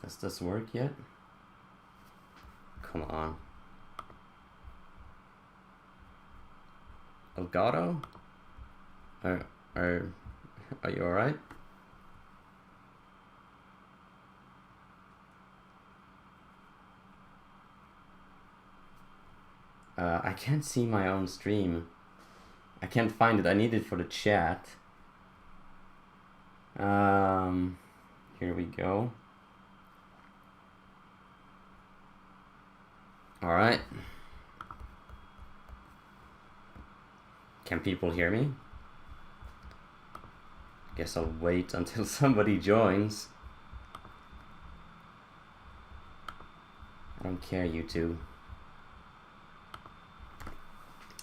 Does this work yet? Come on. Elgato? Are you alright? I can't see my own stream. I can't find it. I need it for the chat. Here we go. Alright. Can people hear me? Guess I'll wait until somebody joins. I don't care, you two.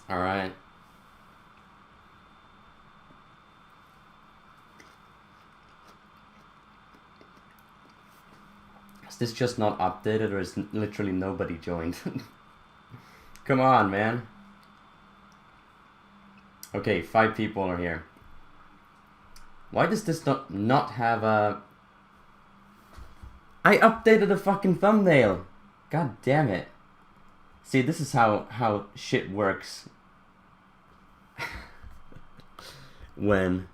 Alright. Is this just not updated, or is literally nobody joined? Come on, man. Okay, 5 people are here. Why does this not have a... I updated the fucking thumbnail! God damn it. See, this is how shit works. when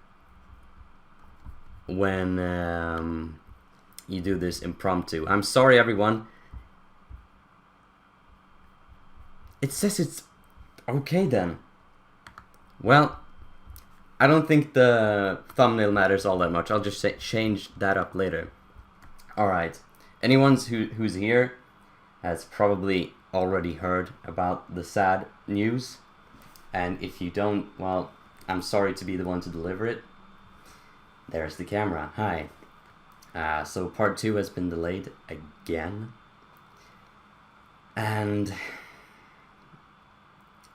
you do this impromptu. I'm sorry, everyone. It says it's okay then. Well, I don't think the thumbnail matters all that much. I'll just change that up later. Alright. Anyone who's here has probably already heard about the sad news. And if you don't, well, I'm sorry to be the one to deliver it. There's the camera. Hi. So part 2 has been delayed again. And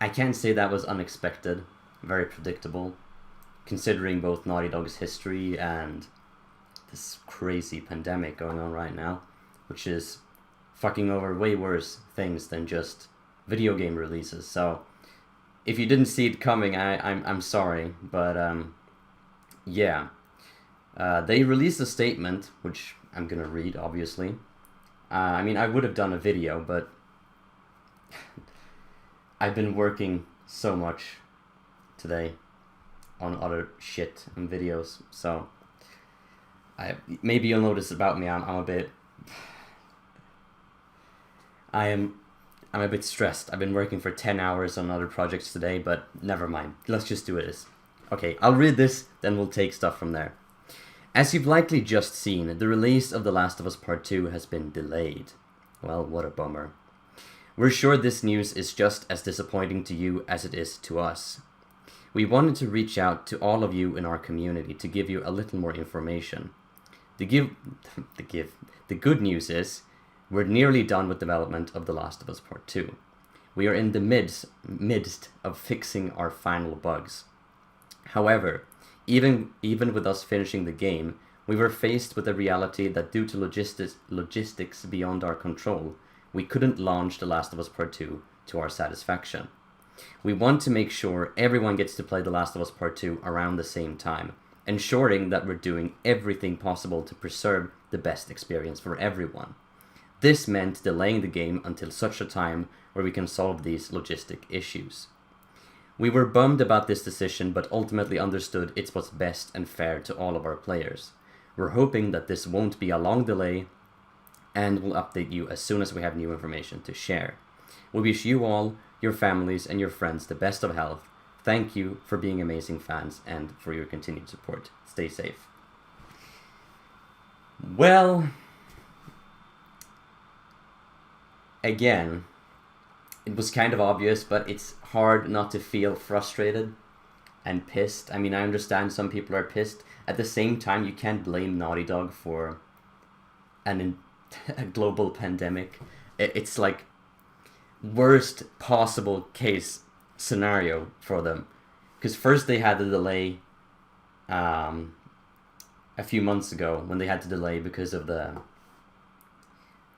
I can't say that was unexpected. Very predictable, considering both Naughty Dog's history and this crazy pandemic going on right now, which is fucking over way worse things than just video game releases. So if you didn't see it coming, I'm sorry, but yeah. They released a statement, which I'm gonna read, obviously. I mean, I would have done a video, but I've been working so much today on other shit and videos, so maybe you'll notice about me, I'm a bit... I'm a bit stressed. I've been working for 10 hours on other projects today, but never mind. Let's just do it. Okay, I'll read this, then we'll take stuff from there. As you've likely just seen, the release of The Last of Us Part 2 has been delayed. Well, what a bummer. We're sure this news is just as disappointing to you as it is to us. We wanted to reach out to all of you in our community to give you a little more information. The good news is, we're nearly done with development of The Last of Us Part 2. We are in the midst of fixing our final bugs. However, even with us finishing the game, we were faced with the reality that due to logistics beyond our control, we couldn't launch The Last of Us Part 2 to our satisfaction. We want to make sure everyone gets to play The Last of Us Part 2 around the same time, ensuring that we're doing everything possible to preserve the best experience for everyone. This meant delaying the game until such a time where we can solve these logistic issues. We were bummed about this decision, but ultimately understood it's what's best and fair to all of our players. We're hoping that this won't be a long delay, and we'll update you as soon as we have new information to share. We wish you all, your families, and your friends the best of health. Thank you for being amazing fans and for your continued support. Stay safe. Well, again, it was kind of obvious, but it's hard not to feel frustrated and pissed. I mean, I understand some people are pissed. At the same time, you can't blame Naughty Dog for a global pandemic. It's like worst possible case scenario for them, because first they had the delay a few months ago when they had to delay because of the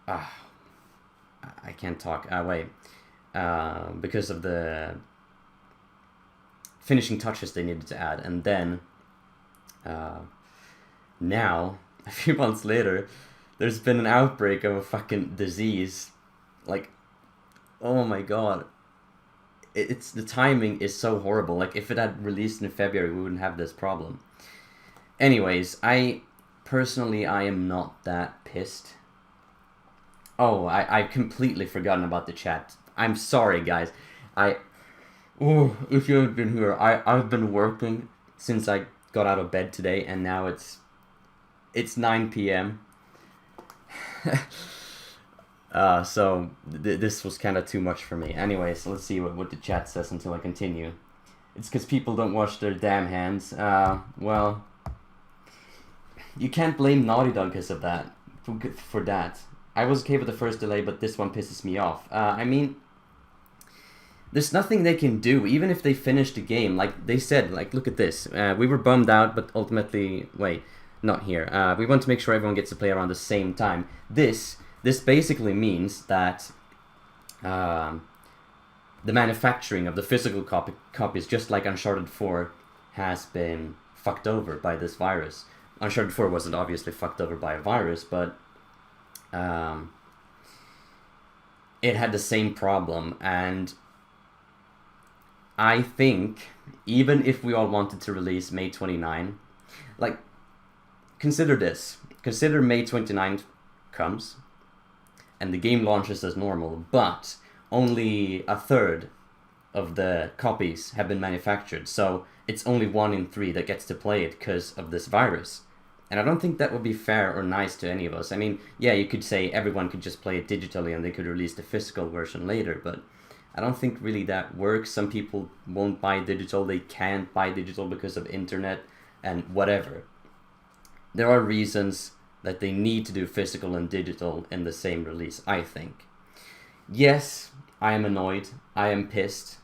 I can't talk because of the finishing touches they needed to add, and then now a few months later there's been an outbreak of a fucking disease. Like, oh my god. It's the timing is so horrible. Like, if it had released in February, we wouldn't have this problem. Anyways, personally, I am not that pissed. Oh, I've completely forgotten about the chat. I'm sorry, guys. If you haven't been here, I've been working since I got out of bed today, and now it's 9 p.m. So this was kind of too much for me. Anyways, let's see what the chat says until I continue. It's because people don't wash their damn hands. Well, you can't blame Naughty Dog because of that. For that. I was okay with the first delay, but this one pisses me off. I mean, there's nothing they can do, even if they finish the game. Like they said, like, look at this. We were bummed out, but ultimately, wait, not here. We want to make sure everyone gets to play around the same time. This basically means that the manufacturing of the physical copies, just like Uncharted 4, has been fucked over by this virus. Uncharted 4 wasn't obviously fucked over by a virus, but it had the same problem, and I think even if we all wanted to release May 29, like, consider this. Consider May 29th comes, and the game launches as normal, but only a third of the copies have been manufactured, so it's only 1 in 3 that gets to play it because of this virus. And I don't think that would be fair or nice to any of us. I mean, yeah, you could say everyone could just play it digitally and they could release the physical version later, but I don't think really that works. Some people won't buy digital, they can't buy digital because of internet and whatever. There are reasons that they need to do physical and digital in the same release, I think. Yes, I am annoyed, I am pissed,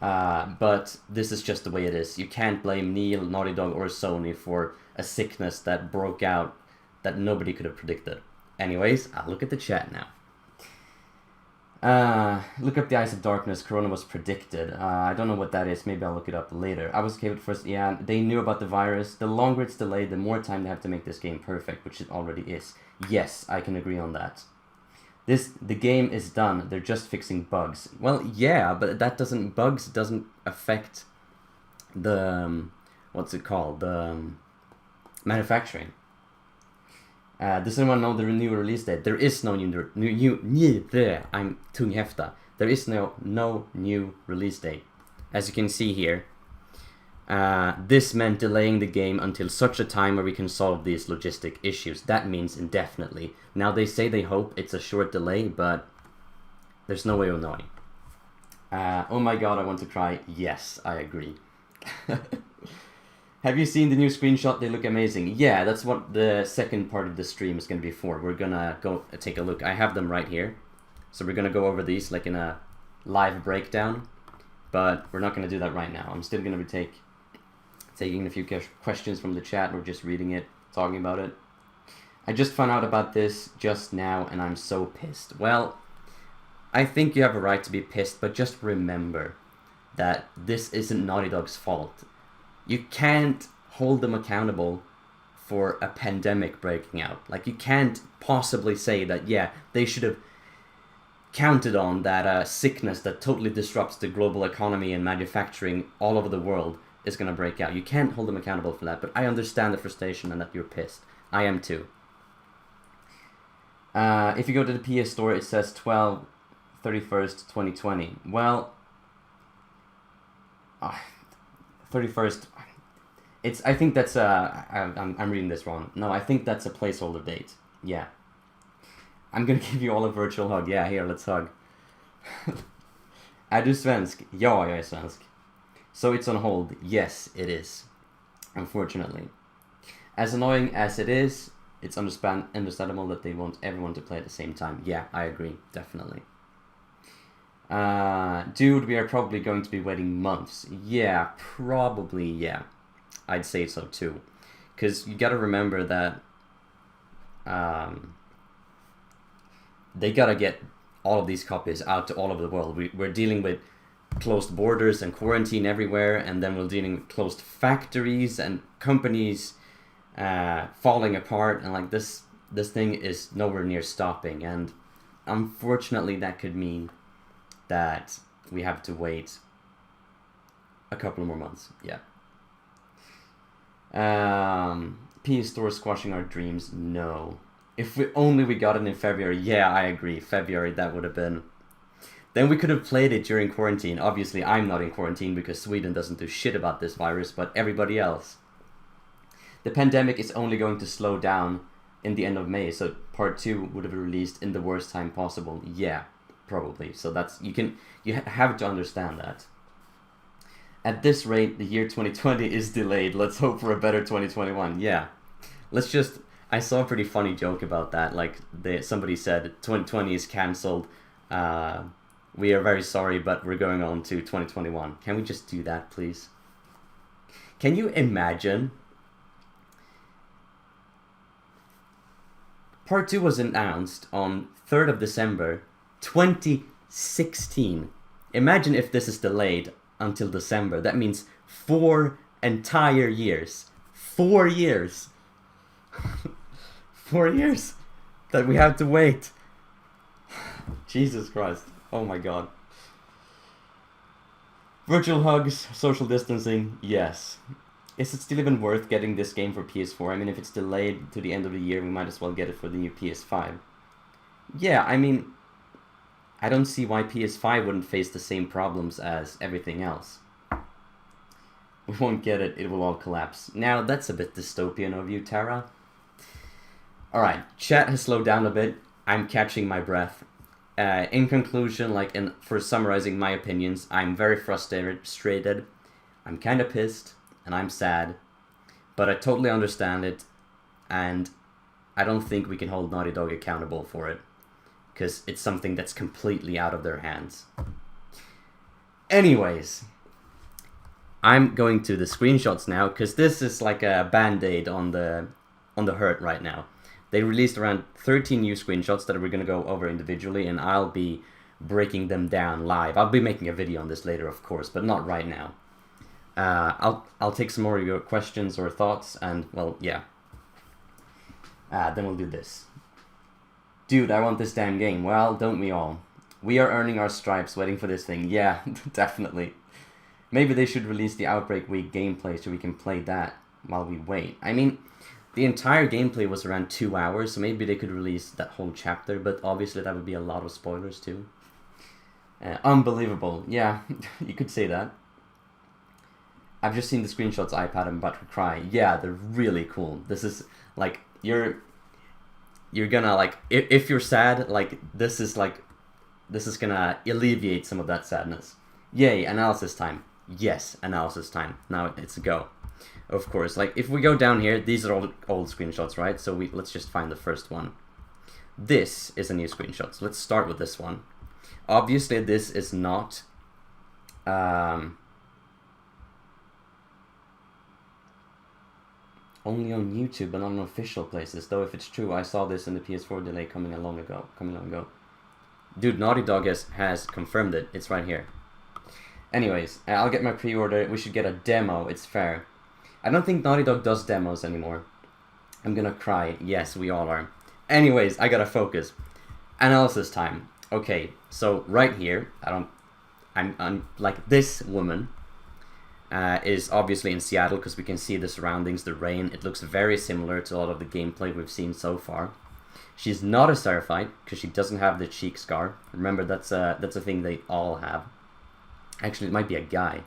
but this is just the way it is. You can't blame Neil, Naughty Dog, or Sony for a sickness that broke out that nobody could have predicted. Anyways, I'll look at the chat now. Look up the Eyes of Darkness. Corona was predicted. I don't know what that is. Maybe I'll look it up later. I was okay with first. Yeah, they knew about the virus. The longer it's delayed, the more time they have to make this game perfect, which it already is. Yes, I can agree on that. The game is done. They're just fixing bugs. Well, yeah, but bugs doesn't affect the what's it called? The manufacturing. Does anyone know the new release date? There is no I'm tunghäfta. There is no new release date. As you can see here, this meant delaying the game until such a time where we can solve these logistic issues. That means indefinitely. Now they say they hope it's a short delay, but there's no way of knowing. Oh my god, I want to cry. Yes, I agree. Have you seen the new screenshot? They look amazing. Yeah, that's what the second part of the stream is going to be for. We're going to go take a look. I have them right here. So we're going to go over these like in a live breakdown. But we're not going to do that right now. I'm still going to be taking a few questions from the chat. We're just reading it, talking about it. I just found out about this just now and I'm so pissed. Well, I think you have a right to be pissed, but just remember that this isn't Naughty Dog's fault. You can't hold them accountable for a pandemic breaking out. Like, you can't possibly say that, yeah, they should have counted on that sickness that totally disrupts the global economy and manufacturing all over the world is going to break out. You can't hold them accountable for that, but I understand the frustration and that you're pissed. I am too. If you go to the PS Store, it says 12/31st, 2020. Well, 31st... I think that's I'm reading this wrong. No, I think that's a placeholder date. Yeah. I'm gonna give you all a virtual hug. Yeah, here, let's hug. Är du svensk? Ja, jag är svensk. So it's on hold. Yes, it is. Unfortunately. As annoying as it is, it's understandable that they want everyone to play at the same time. Yeah, I agree. Definitely. Dude, we are probably going to be waiting months. Yeah, probably, yeah. I'd say so too. Because you gotta remember that they gotta get all of these copies out to all over the world. We're dealing with closed borders and quarantine everywhere, and then we're dealing with closed factories and companies falling apart, and like this, this thing is nowhere near stopping, and unfortunately that could mean that we have to wait a couple more months. Yeah. PS Store squashing our dreams. No. If we got it in February. Yeah, I agree. February, that would have been... Then we could have played it during quarantine. Obviously, I'm not in quarantine because Sweden doesn't do shit about this virus, but everybody else. The pandemic is only going to slow down in the end of May, so part 2 would have been released in the worst time possible. Yeah, probably. So that's... You have to understand that. At this rate, the year 2020 is delayed. Let's hope for a better 2021. Yeah. Let's just... I saw a pretty funny joke about that. Like, somebody said 2020 is cancelled. We are very sorry, but we're going on to 2021. Can we just do that, please? Can you imagine? Part 2 was announced on 3rd of December 2016. Imagine if this is delayed until December. That means 4 entire years. 4 years. 4 years that we have to wait. Jesus Christ. Oh my god. Virtual hugs, social distancing, yes. Is it still even worth getting this game for PS4? I mean, if it's delayed to the end of the year, we might as well get it for the new PS5. Yeah, I mean, I don't see why PS5 wouldn't face the same problems as everything else. We won't get it, it will all collapse. Now, that's a bit dystopian of you, Tara. Alright, chat has slowed down a bit. I'm catching my breath. In conclusion, for summarizing my opinions, I'm very frustrated. I'm kind of pissed, and I'm sad. But I totally understand it, and I don't think we can hold Naughty Dog accountable for it. Because it's something that's completely out of their hands. Anyways, I'm going to the screenshots now, because this is like a band-aid on the hurt right now. They released around 13 new screenshots that we're going to go over individually, and I'll be breaking them down live. I'll be making a video on this later, of course, but not right now. I'll take some more of your questions or thoughts, and, well, yeah. Then we'll do this. Dude, I want this damn game. Well, don't we all? We are earning our stripes waiting for this thing. Yeah, definitely. Maybe they should release the Outbreak Week gameplay so we can play that while we wait. I mean... The entire gameplay was around 2 hours, so maybe they could release that whole chapter, but obviously that would be a lot of spoilers too. Unbelievable. Yeah, you could say that. I've just seen the screenshots, iPad, I'm about to cry. Yeah, they're really cool. This is, like, you're gonna, like, if you're sad, like, this is gonna alleviate some of that sadness. Yay, analysis time. Yes, analysis time. Now it's a go. Of course, like, if we go down here, these are all old screenshots, right? So let's just find the first one. This is a new screenshot, so let's start with this one. Obviously, this is not... only on YouTube, but not on official places. Though, if it's true, I saw this in the PS4 delay coming long ago. Dude, Naughty Dog has confirmed it. It's right here. Anyways, I'll get my pre-order. We should get a demo. It's fair. I don't think Naughty Dog does demos anymore. I'm gonna cry. Yes, we all are. Anyways, I gotta focus. Analysis time. Okay, so right here, I'm like, this woman is obviously in Seattle because we can see the surroundings, the rain. It looks very similar to a lot of the gameplay we've seen so far. She's not a Seraphite because she doesn't have the cheek scar. Remember, that's a thing they all have. Actually, it might be a guy.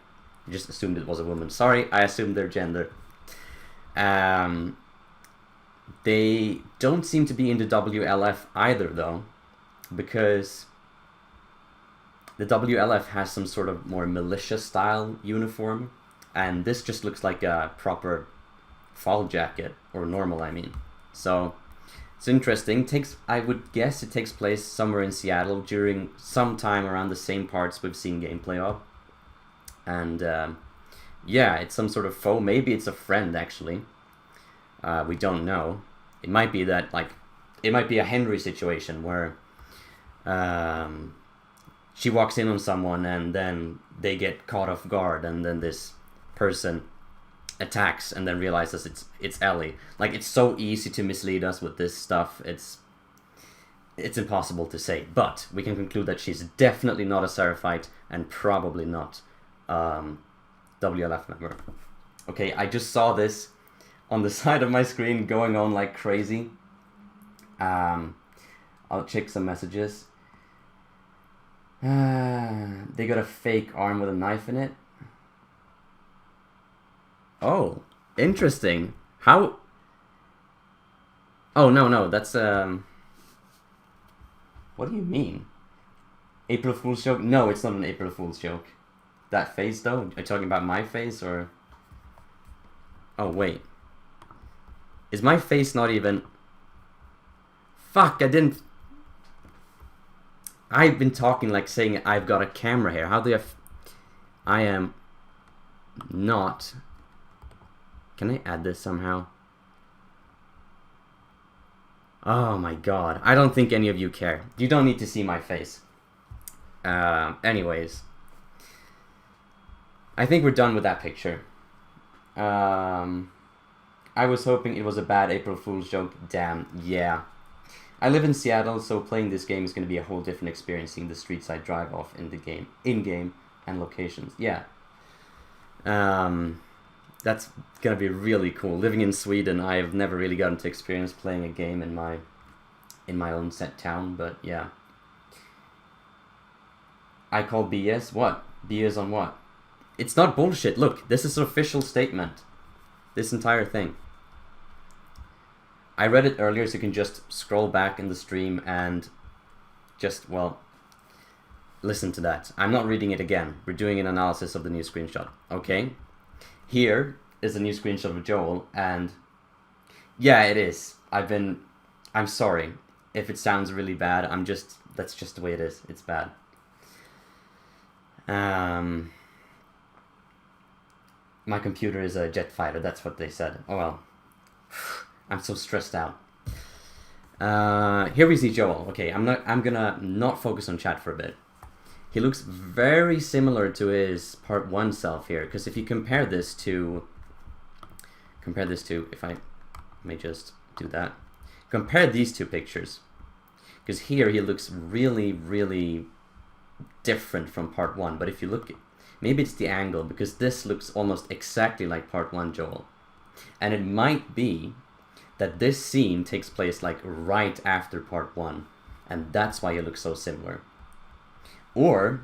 I just assumed it was a woman. Sorry, I assumed their gender. They don't seem to be into WLF either, though, because the WLF has some sort of more militia-style uniform, and this just looks like a proper fall jacket, or normal, I mean. So, it's interesting. I would guess it takes place somewhere in Seattle during some time around the same parts we've seen gameplay of. And, yeah, it's some sort of foe. Maybe it's a friend, actually. We don't know. It might be that, like, it might be a Henry situation where she walks in on someone and then they get caught off guard, and then this person attacks and then realizes it's Ellie. Like, it's so easy to mislead us with this stuff. It's impossible to say, but we can conclude that she's definitely not a Seraphite and probably not WLF member. Okay, I just saw this on the side of my screen going on like crazy. I'll check some messages. They got a fake arm with a knife in it. Oh, interesting. How? Oh, no, that's what do you mean? April Fool's joke? No, it's not an April Fool's joke. That face, though? Are you talking about my face, or... Oh, wait. Is my face not even... Fuck, I didn't... I've been talking like saying I've got a camera here. How do I am not... Can I add this somehow? Oh my god. I don't think any of you care. You don't need to see my face. Anyways. I think we're done with that picture. I was hoping it was a bad April Fool's joke. Damn, yeah. I live in Seattle, so playing this game is going to be a whole different experience, seeing the streets I drive off in the game, in-game, and locations. Yeah. That's going to be really cool. Living in Sweden, I've never really gotten to experience playing a game in my own set town, but yeah. I call BS? What? BS on what? It's not bullshit. Look, this is an official statement. This entire thing. I read it earlier, so you can just scroll back in the stream and just, well, listen to that. I'm not reading it again. We're doing an analysis of the new screenshot. Okay? Here is a new screenshot of Joel, and yeah, it is. I'm sorry if it sounds really bad. That's just the way it is. It's bad. My computer is a jet fighter. That's what they said. Oh well. I'm so stressed out. Here we see Joel. Okay, I'm gonna not focus on chat for a bit. He looks very similar to his part 1 self here, because if you compare this to, if I may just do that, compare these two pictures, because here he looks really, really different from part 1, but if you look, maybe it's the angle, because this looks almost exactly like part 1 Joel, and it might be that this scene takes place like right after part 1, and that's why he looks so similar. Or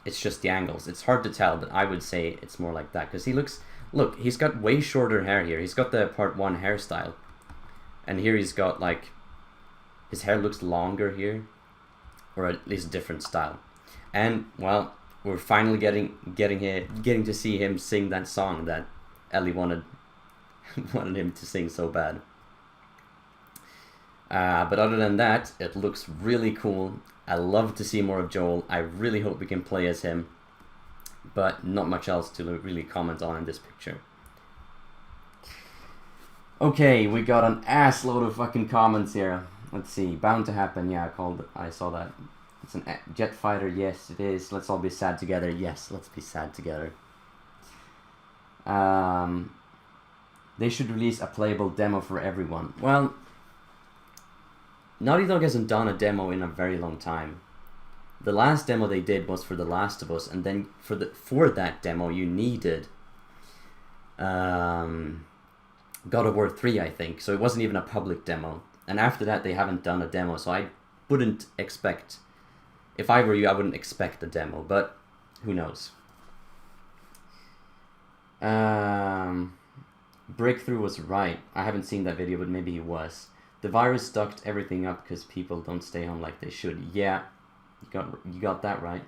it's just the angles. It's hard to tell, but I would say it's more like that, because he looks, look, he's got way shorter hair here. He's got the part 1 hairstyle, and here he's got like, his hair looks longer here, or at least a different style. And well, we're finally getting to see him sing that song that Ellie wanted him to sing so bad. But other than that, it looks really cool. I love to see more of Joel. I really hope we can play as him, but not much else to really comment on in this picture. Okay, we got an ass load of fucking comments here. Let's see. Bound to happen. Yeah, I saw that. It's a jet fighter. Yes, it is. Let's all be sad together. Yes, let's be sad together. They should release a playable demo for everyone. Well, Naughty Dog hasn't done a demo in a very long time. The last demo they did was for The Last of Us, and then for that demo you needed God of War 3, I think. So it wasn't even a public demo. And after that they haven't done a demo, so I wouldn't expect, if I were you, I wouldn't expect a demo, but who knows. Breakthrough was right. I haven't seen that video, but maybe he was. The virus ducked everything up because people don't stay home like they should. Yeah, you got that right.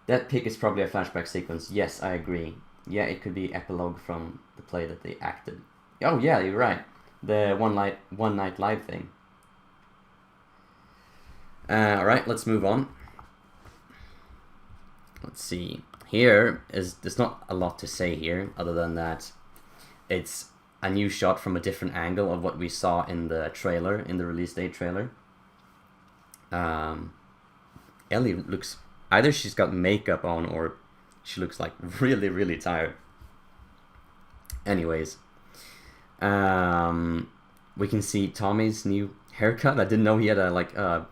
That pic is probably a flashback sequence. Yes, I agree. Yeah, it could be epilogue from the play that they acted. Oh yeah, you're right. The one night live thing. Alright, let's move on. Let's see. There's not a lot to say here, other than that it's a new shot from a different angle of what we saw in the trailer, in the release date trailer. Ellie looks, either she's got makeup on or she looks like really, really tired. Anyways, we can see Tommy's new haircut. I didn't know he had a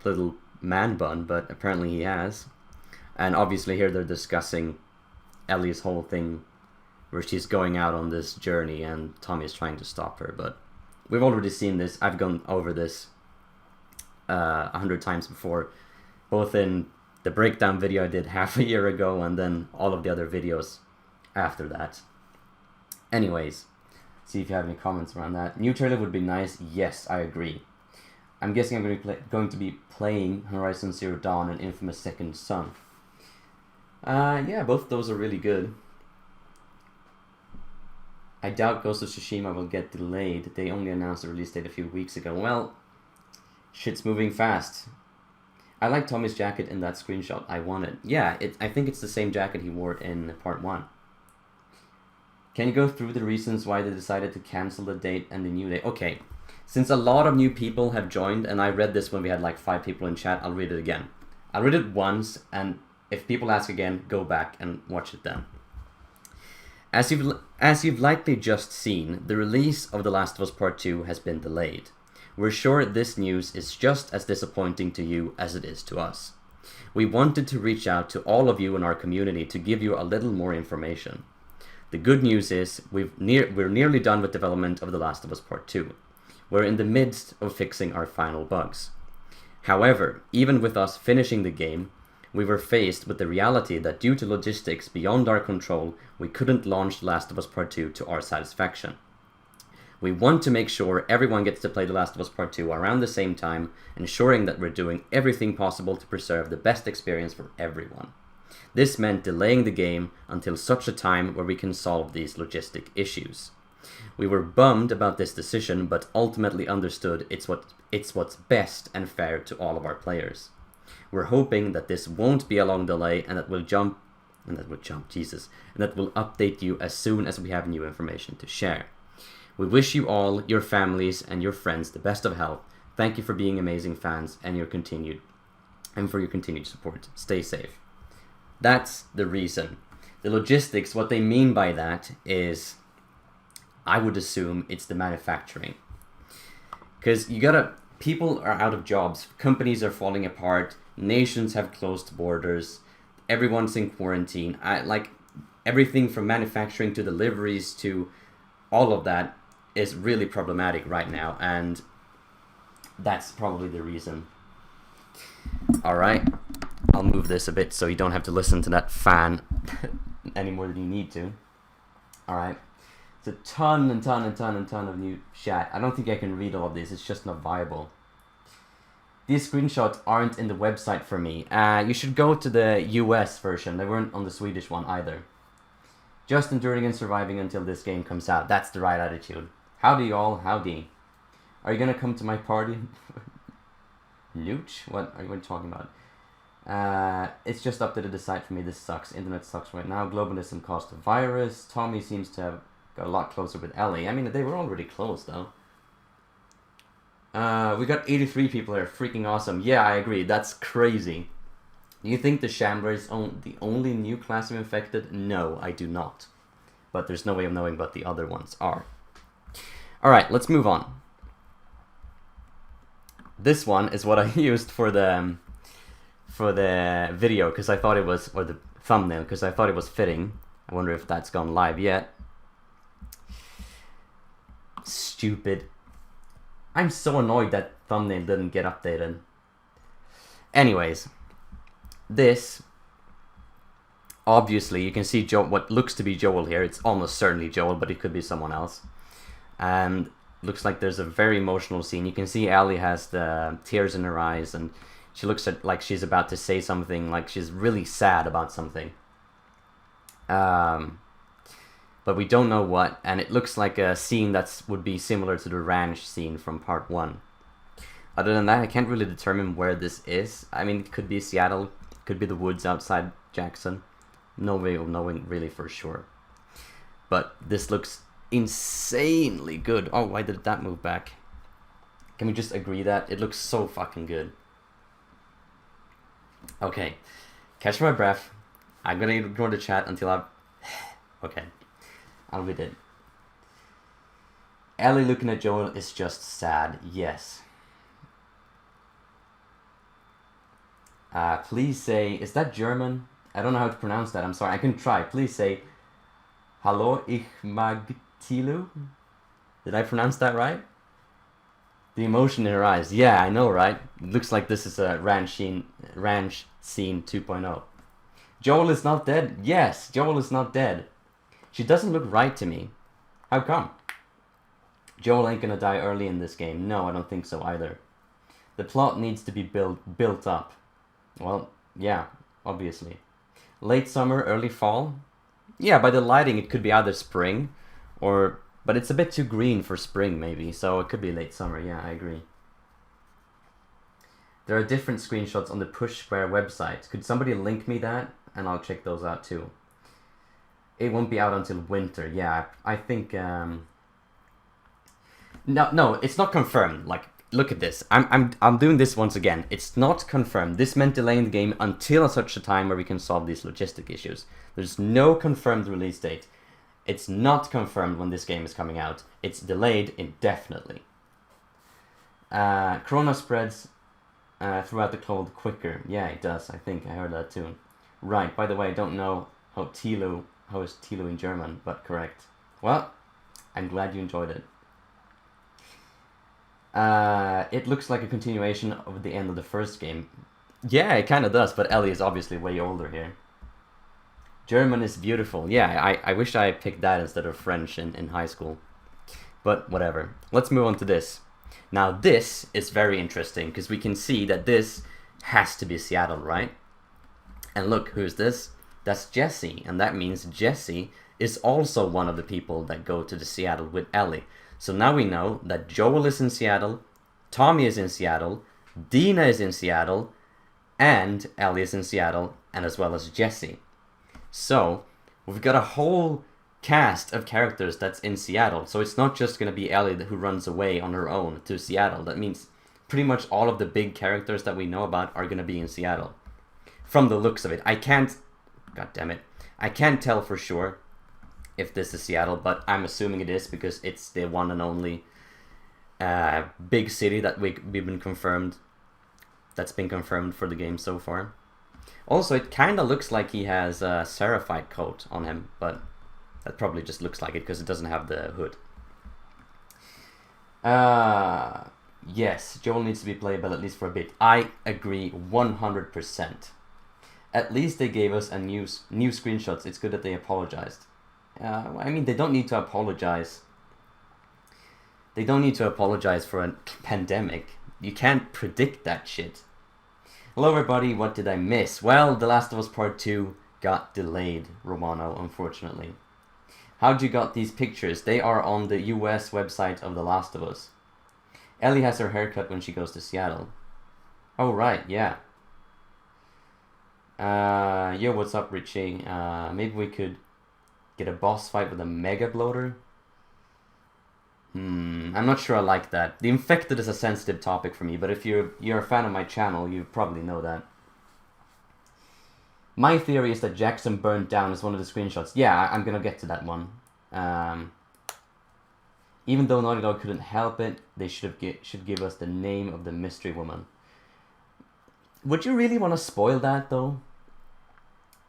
little man bun, but apparently he has. And obviously here they're discussing Ellie's whole thing where she's going out on this journey and Tommy's trying to stop her. But we've already seen this. I've gone over this 100 times before, both in the breakdown video I did half a year ago and then all of the other videos after that. Anyways, see if you have any comments around that. New trailer would be nice. Yes, I agree. I'm guessing I'm going to be playing Horizon Zero Dawn and Infamous Second Son. Yeah, both of those are really good. I doubt Ghost of Tsushima will get delayed. They only announced the release date a few weeks ago. Well, shit's moving fast. I like Tommy's jacket in that screenshot. I want it. Yeah, I think it's the same jacket he wore in Part 1. Can you go through the reasons why they decided to cancel the date and the new date? Okay, since a lot of new people have joined, and I read this when we had like 5 people in chat, I'll read it again. I'll read it once, and if people ask again, go back and watch it then. As you've likely just seen, the release of The Last of Us Part II has been delayed. We're sure this news is just as disappointing to you as it is to us. We wanted to reach out to all of you in our community to give you a little more information. The good news is we're nearly done with development of The Last of Us Part II. We're in the midst of fixing our final bugs. However, even with us finishing the game, we were faced with the reality that due to logistics beyond our control, we couldn't launch The Last of Us Part II to our satisfaction. We want to make sure everyone gets to play The Last of Us Part II around the same time, ensuring that we're doing everything possible to preserve the best experience for everyone. This meant delaying the game until such a time where we can solve these logistic issues. We were bummed about this decision, but ultimately understood it's what's best and fair to all of our players. We're hoping that this won't be a long delay and that we'll update you as soon as we have new information to share. We wish you all, your families, and your friends the best of health. Thank you for being amazing fans and for your continued support. Stay safe. That's the reason. The logistics, what they mean by that is, I would assume it's the manufacturing. Because people are out of jobs, companies are falling apart, nations have closed borders, everyone's in quarantine. Everything from manufacturing to deliveries to all of that is really problematic right now, and that's probably the reason. Alright, I'll move this a bit so you don't have to listen to that fan any more than you need to. Alright, it's a ton of new chat. I don't think I can read all of this, it's just not viable. These screenshots aren't in the website for me. You should go to the US version. They weren't on the Swedish one either. Just enduring and surviving until this game comes out. That's the right attitude. Howdy y'all, howdy. Are you gonna come to my party? Nooch? What are you talking about? It's just updated the site for me. This sucks. Internet sucks right now. Globalism caused a virus. Tommy seems to have got a lot closer with Ellie. I mean, they were already close though. We got 83 people here. Freaking awesome. Yeah, I agree. That's crazy. Do you think the Shambler is the only new class of infected? No, I do not. But there's no way of knowing what the other ones are. Alright, let's move on. This one is what I used for the video because I thought it was, or the thumbnail, because I thought it was fitting. I wonder if that's gone live yet. Stupid. I'm so annoyed that thumbnail didn't get updated. Anyways, this, obviously, you can see what looks to be Joel here. It's almost certainly Joel, but it could be someone else. And looks like there's a very emotional scene. You can see Ellie has the tears in her eyes, and she looks like she's about to say something, like she's really sad about something. But we don't know what, and it looks like a scene that would be similar to the ranch scene from Part 1. Other than that, I can't really determine where this is. I mean, it could be Seattle, it could be the woods outside Jackson. No way of knowing really for sure. But this looks insanely good. Oh, why did that move back? Can we just agree that? It looks so fucking good. Okay, catch my breath. I'm gonna ignore the chat until I've... Okay, I'll read it. Ellie looking at Joel is just sad. Yes. Please say, is that German? I don't know how to pronounce that. I'm sorry. I can try. Please say, Hallo, ich mag TLOU. Did I pronounce that right? The emotion in her eyes. Yeah, I know, right? It looks like this is a ranch scene 2.0. Joel is not dead. Yes, Joel is not dead. She doesn't look right to me. How come? Joel ain't gonna die early in this game. No, I don't think so either. The plot needs to be built up. Well, yeah, obviously. Late summer, early fall? Yeah, by the lighting it could be either spring or... But it's a bit too green for spring, maybe, so it could be late summer. Yeah, I agree. There are different screenshots on the Push Square website. Could somebody link me that? And I'll check those out too. It won't be out until winter. Yeah, I think... No, it's not confirmed. Like, look at this. I'm doing this once again. It's not confirmed. This meant delaying the game until such a time where we can solve these logistic issues. There's no confirmed release date. It's not confirmed when this game is coming out. It's delayed indefinitely. Corona spreads throughout the cold quicker. Yeah, it does. I think I heard that too. Right. By the way, I don't know how is TLOU in German, but correct. Well, I'm glad you enjoyed it. It looks like a continuation of the end of the first game. Yeah, it kind of does, but Ellie is obviously way older here. German is beautiful. Yeah, I wish I picked that instead of French in high school. But whatever. Let's move on to this. Now this is very interesting because we can see that this has to be Seattle, right? And look, who's this? That's Jesse, and that means Jesse is also one of the people that go to the Seattle with Ellie. So now we know that Joel is in Seattle, Tommy is in Seattle, Dina is in Seattle, and Ellie is in Seattle, and as well as Jesse. So we've got a whole cast of characters that's in Seattle. So it's not just going to be Ellie who runs away on her own to Seattle. That means pretty much all of the big characters that we know about are going to be in Seattle. From the looks of it. I can't tell for sure if this is Seattle, but I'm assuming it is because it's the one and only big city that we've been confirmed. That's been confirmed for the game so far. Also, it kind of looks like he has a Seraphite coat on him, but that probably just looks like it because it doesn't have the hood. Yes, Joel needs to be playable at least for a bit. I agree 100%. At least they gave us a new screenshots. It's good that they apologized. I mean, they don't need to apologize. They don't need to apologize for a pandemic. You can't predict that shit. Hello everybody, what did I miss? Well, The Last of Us Part II got delayed, Romano, unfortunately. How'd you got these pictures? They are on the US website of The Last of Us. Ellie has her haircut when she goes to Seattle. Oh right, yeah. Yo, what's up, Richie? Maybe we could get a boss fight with a mega bloater? I'm not sure I like that. The infected is a sensitive topic for me, but if you're a fan of my channel, you probably know that. My theory is that Jackson burned down is one of the screenshots. Yeah, I'm gonna get to that one. Even though Naughty Dog couldn't help it, they should give us the name of the mystery woman. Would you really want to spoil that though?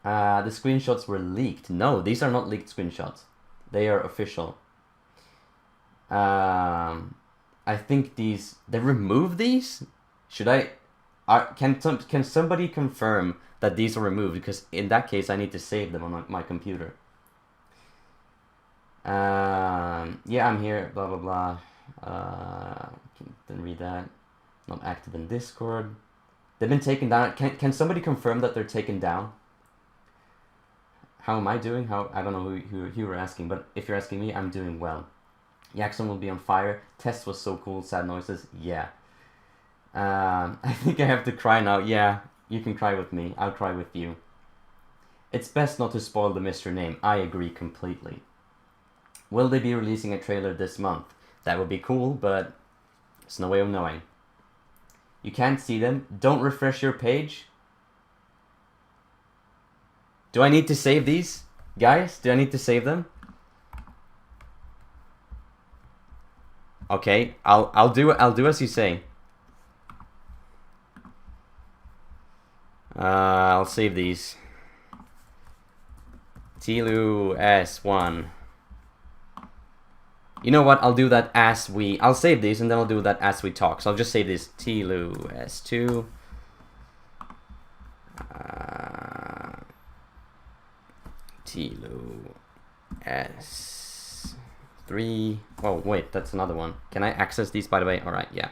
The screenshots were leaked. No, these are not leaked screenshots. They are official. I think they removed these? Can somebody confirm that these are removed? Because in that case, I need to save them on my computer. Yeah, I'm here, blah, blah, blah. Didn't read that. Not active in Discord. They've been taken down. Can somebody confirm that they're taken down? How am I doing? I don't know who you were asking, but if you're asking me, I'm doing well. Jackson will be on fire. Test was so cool. Sad noises. Yeah. I think I have to cry now. Yeah, you can cry with me. I'll cry with you. It's best not to spoil the mystery name. I agree completely. Will they be releasing a trailer this month? That would be cool, but there's no way of knowing. You can't see them. Don't refresh your page. Do I need to save these? Guys, do I need to save them? Okay, I'll do as you say. I'll save these. TLOU S1. You know what? I'll do that as we. I'll save these and then I'll do that as we talk. So I'll just save this TLOU S2. TLOU S3. Oh wait, that's another one. Can I access these, by the way? All right, yeah.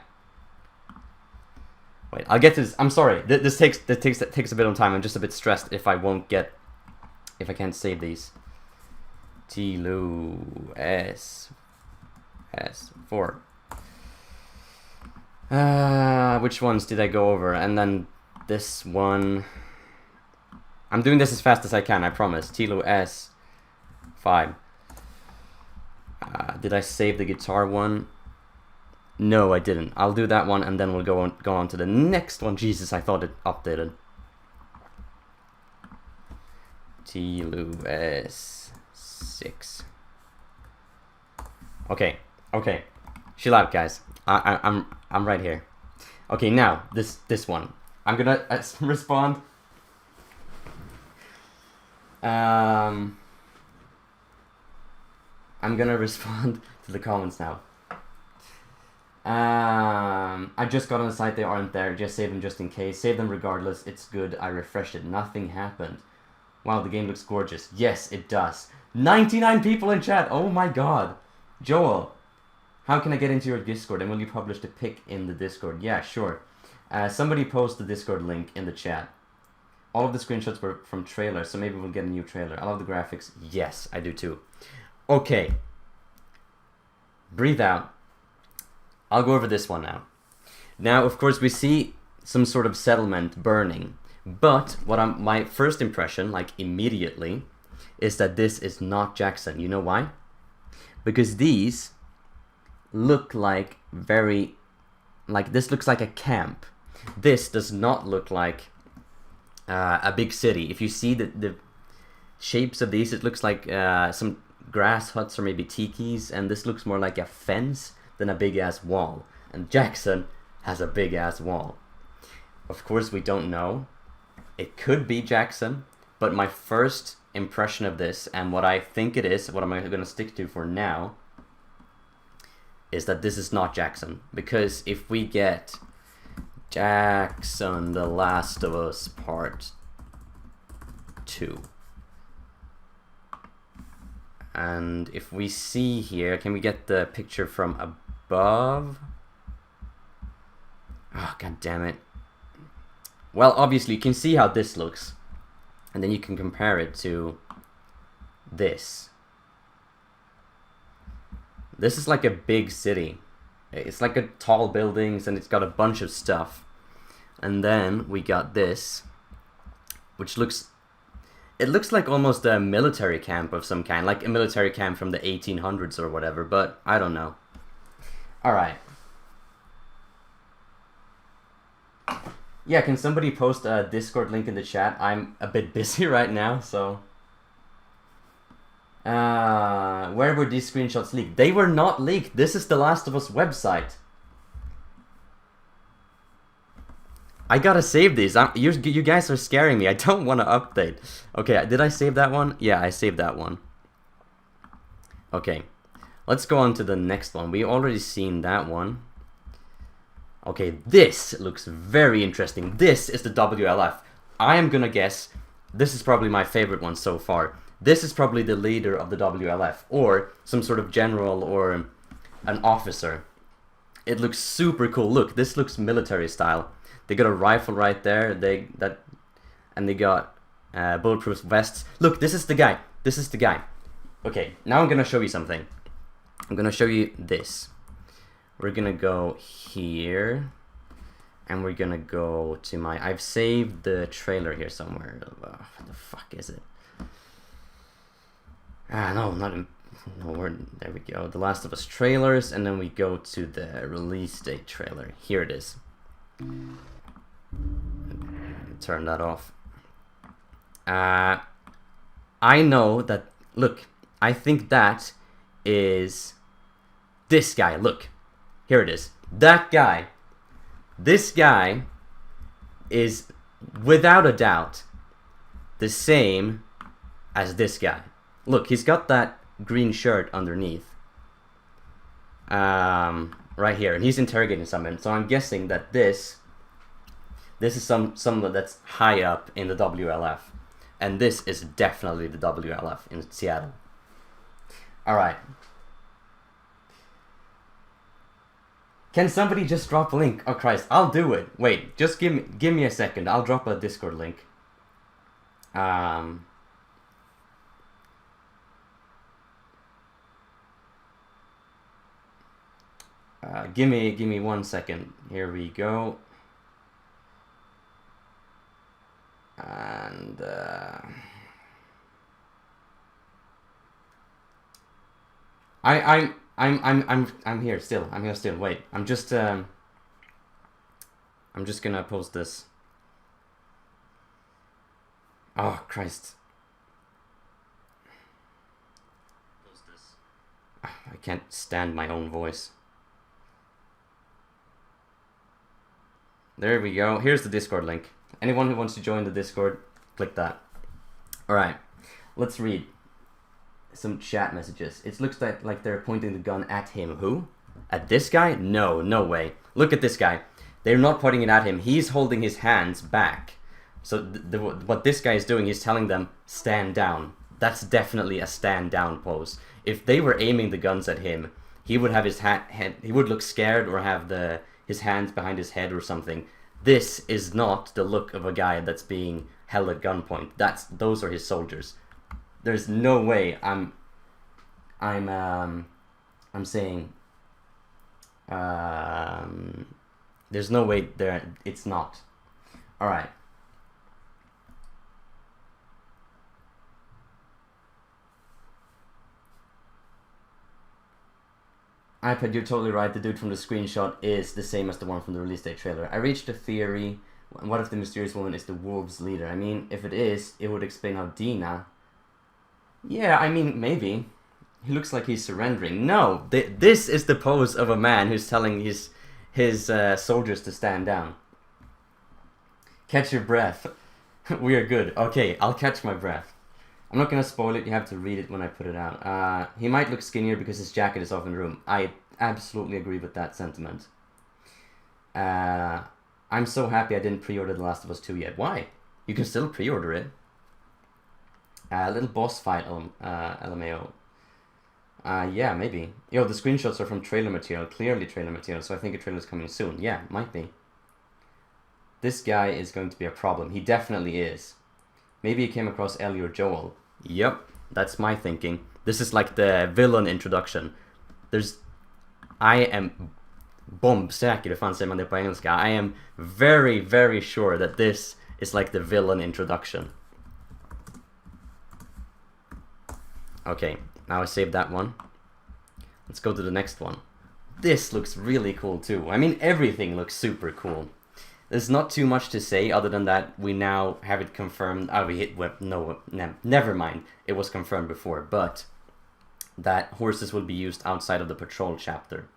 Wait, I'll get to this. I'm sorry. This takes a bit of time. I'm just a bit stressed if I can't save these. TLOU S4. Which ones did I go over? And then this one. I'm doing this as fast as I can, I promise. TLOU S5. Did I save the guitar one? No, I didn't. I'll do that one and then we'll go on to the next one. Jesus, I thought it updated. TLOU S6. Okay. Chill out, guys. I'm right here. Okay, now this one. I'm gonna respond. I'm gonna respond to the comments now. I just got on the site, they aren't there. Just save them just in case. Save them regardless. It's good. I refreshed it. Nothing happened. Wow, the game looks gorgeous. Yes, it does. 99 people in chat. Oh my god. Joel, how can I get into your Discord? And will you publish the pic in the Discord? Yeah, sure. Somebody post the Discord link in the chat. All of the screenshots were from trailers, so maybe we'll get a new trailer. I love the graphics. Yes, I do too. Okay. Breathe out. I'll go over this one now. Now, of course, we see some sort of settlement burning. But my first impression, like immediately, is that this is not Jackson. You know why? Because these look like this looks like a camp. This does not look like a big city. If you see the shapes of these, it looks like some grass huts or maybe tikis, and this looks more like a fence than a big ass wall. And Jackson has a big ass wall. Of course, we don't know. It could be Jackson, but my first impression of this and what I think it is, what I'm going to stick to for now, is that this is not Jackson. Because if we get Jackson, The Last of Us Part II, and if we see here, can we get the picture from above? Oh, god damn it. Well, obviously you can see how this looks, and then you can compare it to this. This is like a big city. It's like a tall buildings and it's got a bunch of stuff. And then we got this, which looks like almost a military camp of some kind, like a military camp from the 1800s or whatever, but I don't know. Alright. Yeah, can somebody post a Discord link in the chat? I'm a bit busy right now, so... where were these screenshots leaked? They were not leaked. This is the Last of Us website. I gotta save these. You guys are scaring me. I don't want to update. Okay, did I save that one? Yeah, I saved that one. Okay, let's go on to the next one. We already seen that one. Okay, this looks very interesting. This is the WLF. I am gonna guess this is probably my favorite one so far. This is probably the leader of the WLF, or some sort of general or an officer. It looks super cool. Look, this looks military style. They got a rifle right there. And they got bulletproof vests. Look, this is the guy. This is the guy. Okay, now I'm gonna show you something. I'm gonna show you this. We're gonna go here, and we're gonna go to my... I've saved the trailer here somewhere. What the fuck is it? No, not in... No, there we go. The Last of Us trailers, and then we go to the release date trailer. Here it is. Turn that off. I know that... Look, I think that is this guy. Look. Here it is. That guy. This guy is, without a doubt, the same as this guy. Look, he's got that green shirt underneath. Right here. And he's interrogating someone. So I'm guessing that this is someone that's high up in the WLF. And this is definitely the WLF in Seattle. Alright. Can somebody just drop a link? Oh Christ, I'll do it. Wait, just give me a second. I'll drop a Discord link. Give me 1 second. Here we go. And I'm here still. I'm here still. Wait, I'm just gonna post this. Oh Christ. Post this. I can't stand my own voice. There we go. Here's the Discord link. Anyone who wants to join the Discord, click that. Alright, let's read some chat messages. It looks like they're pointing the gun at him. Who? At this guy? No, no way. Look at this guy. They're not pointing it at him. He's holding his hands back. So what this guy is doing, he's telling them, stand down. That's definitely a stand down pose. If they were aiming the guns at him, he would have his head, he would look scared or have his hands behind his head or something. This is not the look of a guy that's being held at gunpoint. Those are his soldiers. There's no way I'm saying there's no way there it's not. All right. iPad, you're totally right. The dude from the screenshot is the same as the one from the release date trailer. I reached a theory. What if the mysterious woman is the wolves' leader? I mean, if it is, it would explain how Dina... Yeah, I mean, maybe. He looks like he's surrendering. No, this is the pose of a man who's telling his soldiers to stand down. Catch your breath. We are good. Okay, I'll catch my breath. I'm not going to spoil it. You have to read it when I put it out. He might look skinnier because his jacket is off in the room. I absolutely agree with that sentiment. I'm so happy I didn't pre-order The Last of Us 2 yet. Why? You can still pre-order it. Little boss fight, LMAO. Yeah, maybe. Yo, the screenshots are from trailer material. Clearly trailer material, so I think a trailer is coming soon. Yeah, might be. This guy is going to be a problem. He definitely is. Maybe he came across Ellie or Joel. Yep, that's my thinking. This is like the villain introduction. I am bombsäker, fan säger man det på engelska. I am very, very sure that this is like the villain introduction. Okay, now I saved that one. Let's go to the next one. This looks really cool too. I mean, everything looks super cool. There's not too much to say other than that we now have it confirmed. Never mind. It was confirmed before, but that horses will be used outside of the patrol chapter.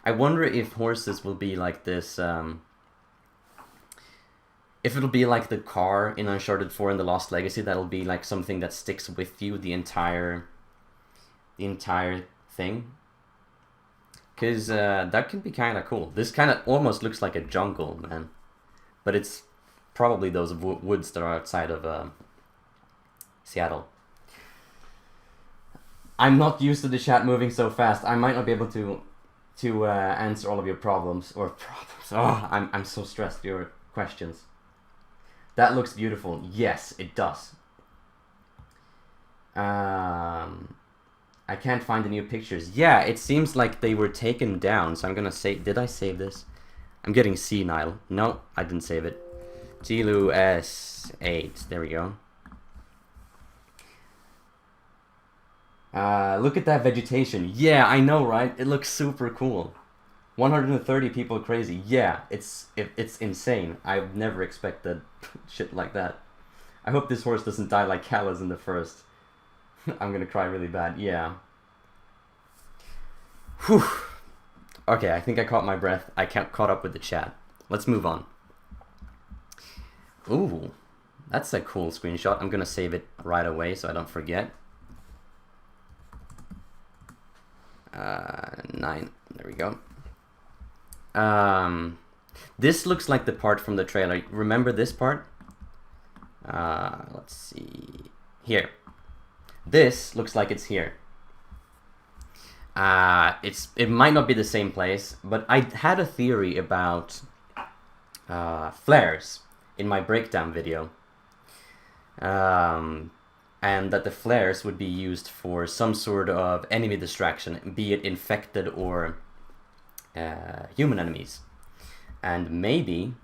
I wonder if horses will be like this, if it'll be like the car in Uncharted 4 and The Lost Legacy, that'll be like something that sticks with you the entire thing. Because that could be kind of cool. This kind of almost looks like a jungle, man. But it's probably those woods that are outside of Seattle. I'm not used to the chat moving so fast. I might not be able to answer all of your problems. Oh, I'm so stressed. Your questions. That looks beautiful. Yes, it does. I can't find the new pictures. Yeah, it seems like they were taken down. So I'm gonna save. Did I save this? I'm getting senile. No, I didn't save it. TLOU S8. There we go. Look at that vegetation. Yeah, I know, right? It looks super cool. 130 people crazy. Yeah, it's insane. I've never expected shit like that. I hope this horse doesn't die like Callas in the first. I'm gonna cry really bad. Yeah. Whew. Okay, I think I caught my breath. I caught up with the chat. Let's move on. Ooh, that's a cool screenshot. I'm gonna save it right away so I don't forget. 9. There we go. This looks like the part from the trailer. Remember this part? Let's see. Here. This looks like it's here. It might not be the same place, but I had a theory about flares in my breakdown video. And that the flares would be used for some sort of enemy distraction, be it infected or human enemies. And maybe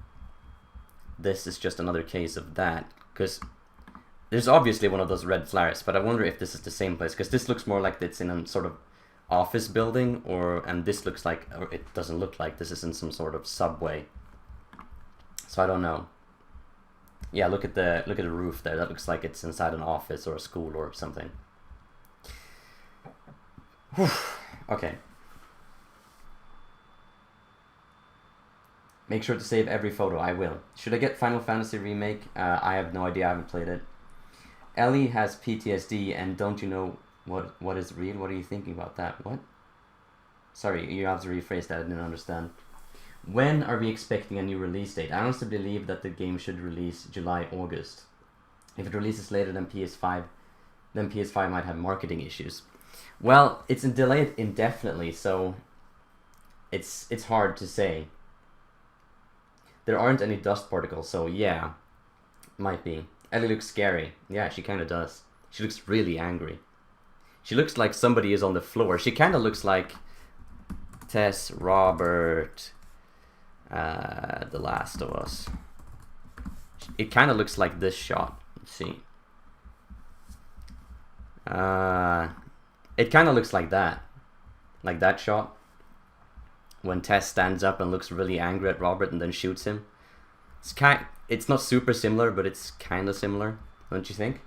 this is just another case of that, because there's obviously one of those red flares, but I wonder if this is the same place, because this looks more like it's in a sort of office building, and this looks like, or it doesn't look like this is in some sort of subway. So I don't know. Yeah, look at the roof there. That looks like it's inside an office or a school or something. Whew. Okay. Make sure to save every photo. I will. Should I get Final Fantasy Remake? I have no idea. I haven't played it. Ellie has PTSD, and don't you know what is real? What are you thinking about that? What? Sorry, you have to rephrase that. I didn't understand. When are we expecting a new release date? I honestly believe that the game should release July, August. If it releases later than PS5, then PS5 might have marketing issues. Well, it's delayed indefinitely, so it's hard to say. There aren't any dust particles, so yeah, might be. Ellie looks scary. Yeah, she kind of does. She looks really angry. She looks like somebody is on the floor. She kind of looks like Tess, Robert, The Last of Us. It kind of looks like this shot. Let's see. It kind of looks like that shot. When Tess stands up and looks really angry at Robert and then shoots him. It's not super similar, but it's kind of similar, don't you think?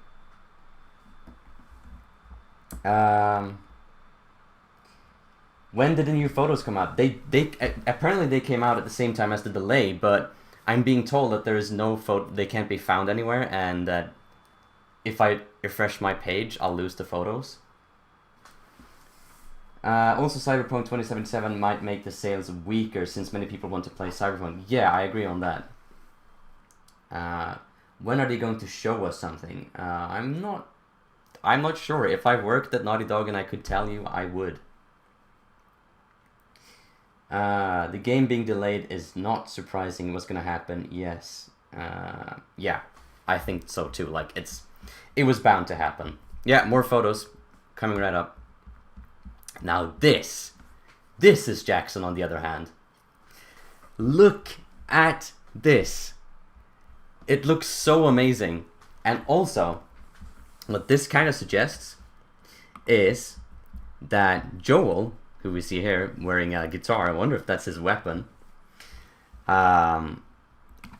When did the new photos come out? They apparently they came out at the same time as the delay, but I'm being told that there is no photo. They can't be found anywhere, and that if I refresh my page, I'll lose the photos. Also, Cyberpunk 2077 might make the sales weaker since many people want to play Cyberpunk. Yeah, I agree on that. When are they going to show us something? I'm not sure. If I worked at Naughty Dog and I could tell you, I would. The game being delayed is not surprising. What's gonna happen? Yes. Yeah, I think so too. Like it was bound to happen. Yeah, more photos coming right up. Now this is Jackson on the other hand. Look at this. It looks so amazing. And also, what this kind of suggests is that Joel, who we see here wearing a guitar, I wonder if that's his weapon. Right,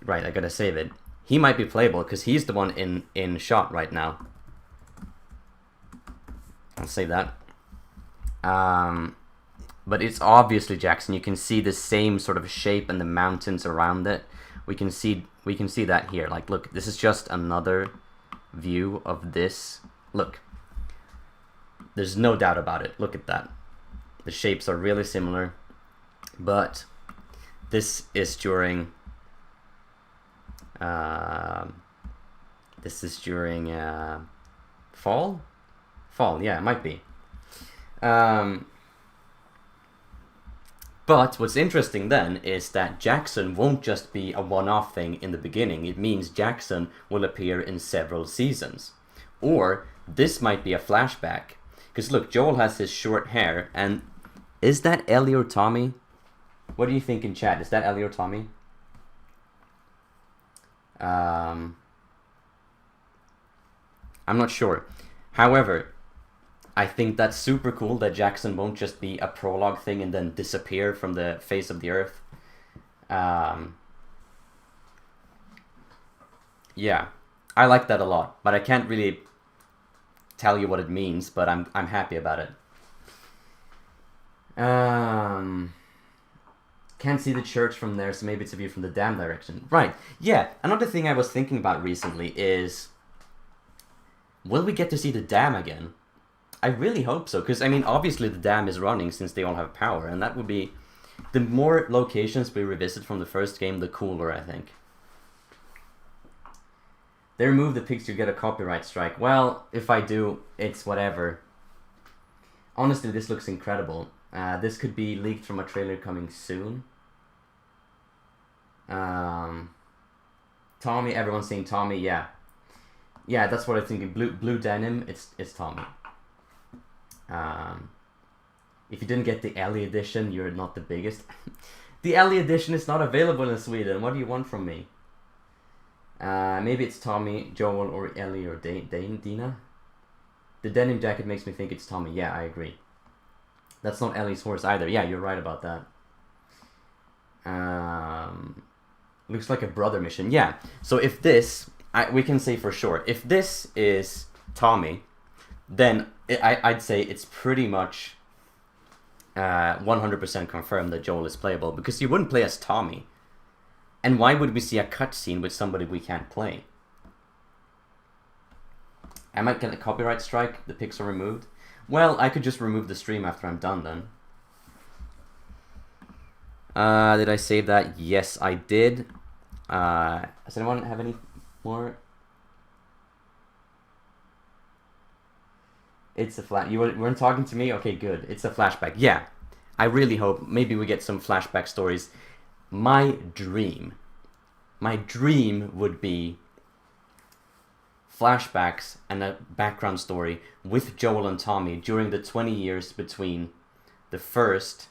I gotta save it. He might be playable because he's the one in shot right now. I'll save that. But it's obviously Jackson. You can see the same sort of shape and the mountains around it. We can see that here. Like, look, this is just another view of this. Look, there's no doubt about it. Look at that. The shapes are really similar, but this is during fall. Yeah, it might be. But what's interesting then is that Jackson won't just be a one-off thing in the beginning. It means Jackson will appear in several seasons. Or this might be a flashback. Because look, Joel has his short hair, and is that Ellie or Tommy? What do you think in chat? Is that Ellie or Tommy? I'm not sure. However, I think that's super cool that Jackson won't just be a prologue thing and then disappear from the face of the earth. Yeah, I like that a lot, but I can't really tell you what it means, but I'm happy about it. Can't see the church from there, so maybe it's a view from the dam direction. Right, yeah. Another thing I was thinking about recently is, will we get to see the dam again? I really hope so, because, I mean, obviously the dam is running since they all have power, and that would be... The more locations we revisit from the first game, the cooler, I think. They remove the pics to get a copyright strike. Well, if I do, it's whatever. Honestly, this looks incredible. This could be leaked from a trailer coming soon. Tommy, everyone's saying Tommy, yeah. Yeah, that's what I'm thinking. Blue denim, it's Tommy. If you didn't get the Ellie edition, you're not the biggest. The Ellie edition is not available in Sweden. What do you want from me? Maybe it's Tommy, Joel, or Ellie, or Dina. The denim jacket makes me think it's Tommy. Yeah, I agree. That's not Ellie's horse either. Yeah, you're right about that. Looks like a brother mission. Yeah. So if this, we can say for sure, if this is Tommy, then I'd say it's pretty much 100% confirmed that Joel is playable, because you wouldn't play as Tommy. And why would we see a cutscene with somebody we can't play? I might get a copyright strike. The pics are removed. Well, I could just remove the stream after I'm done then. Did I save that? Yes, I did. Does anyone have any more? It's a flash. You weren't talking to me? Okay, good. It's a flashback. Yeah. I really hope maybe we get some flashback stories. My dream would be flashbacks and a background story with Joel and Tommy during the 20 years between the first...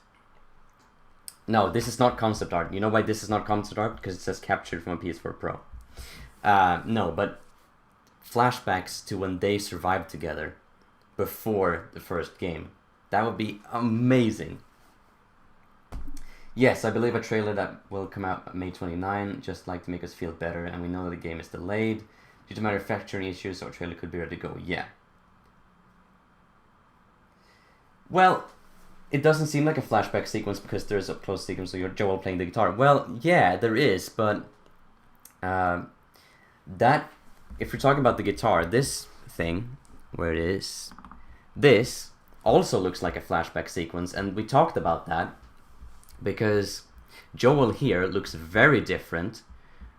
No, this is not concept art. You know why this is not concept art? Because it says captured from a PS4 Pro. No, but flashbacks to when they survived together before the first game. That would be amazing. Yes, I believe a trailer that will come out May 29, just like to make us feel better, and we know that the game is delayed due to manufacturing issues, so a trailer could be ready to go. Yeah. Well, it doesn't seem like a flashback sequence because there's a close sequence of your Joel playing the guitar. Well, yeah, there is, but that, if you're talking about the guitar, this thing, where it is, this also looks like a flashback sequence, and we talked about that because Joel here looks very different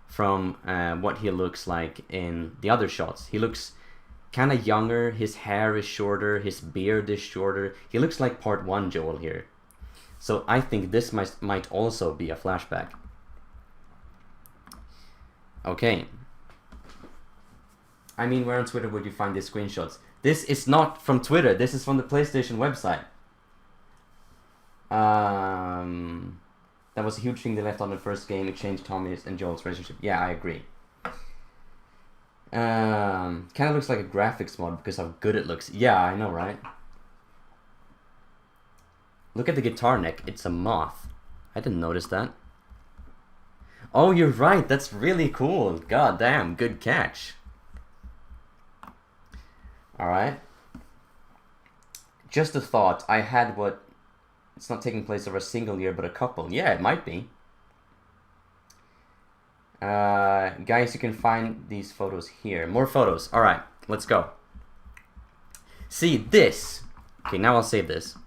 from what he looks like in the other shots. He looks kind of younger, his hair is shorter, his beard is shorter. He looks like part 1 Joel here. So I think this might also be a flashback. Okay. I mean, where on Twitter would you find these screenshots? This is not from Twitter, this is from the PlayStation website. That was a huge thing they left on the first game. It changed Tommy's and Joel's relationship. Yeah, I agree. Kind of looks like a graphics mod because how good it looks. Yeah, I know, right? Look at the guitar neck. It's a moth. I didn't notice that. Oh, you're right. That's really cool. God damn, good catch. Alright. Just a thought. I had what... It's not taking place over a single year, but a couple. Yeah, it might be. Guys, you can find these photos here. More photos. Alright, let's go. See, this. Okay, now I'll save this.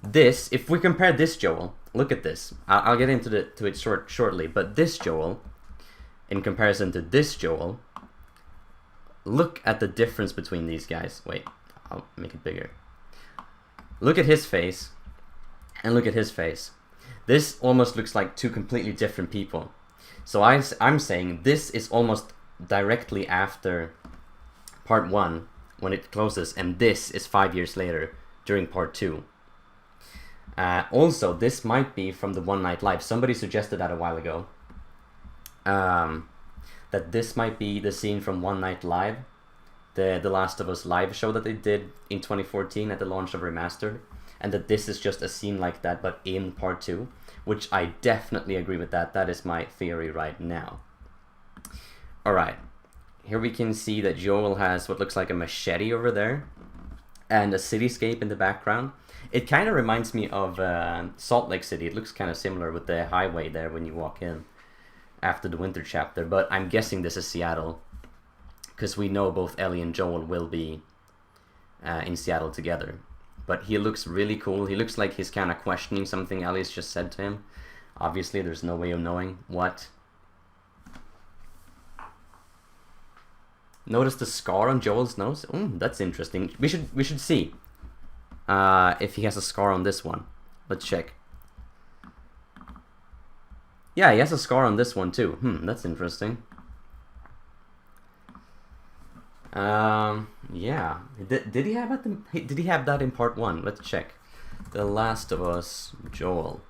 This, if we compare this Joel, look at this. I'll get into it shortly, but this Joel, in comparison to this Joel, look at the difference between these guys. Wait, I'll make it bigger. Look at his face, and look at his face. This almost looks like two completely different people. So I'm saying this is almost directly after part 1, when it closes, and this is 5 years later, during part 2. Also, this might be from the One Night Live. Somebody suggested that a while ago. That this might be the scene from One Night Live, the Last of Us live show that they did in 2014 at the launch of Remastered, and that this is just a scene like that but in part 2, which I definitely agree with that. That is my theory right now. Alright, here we can see that Joel has what looks like a machete over there and a cityscape in the background. It kind of reminds me of Salt Lake City. It looks kind of similar with the highway there when you walk in after the winter chapter. But I'm guessing this is Seattle, because we know both Ellie and Joel will be in Seattle together. But he looks really cool. He looks like he's kind of questioning something Ellie's just said to him. Obviously, there's no way of knowing what. Notice the scar on Joel's nose? That's interesting. We should see if he has a scar on this one. Let's check. Yeah, he has a scar on this one too. That's interesting. Yeah. Did he have that? Did he have that in part 1? Let's check. The Last of Us, Joel,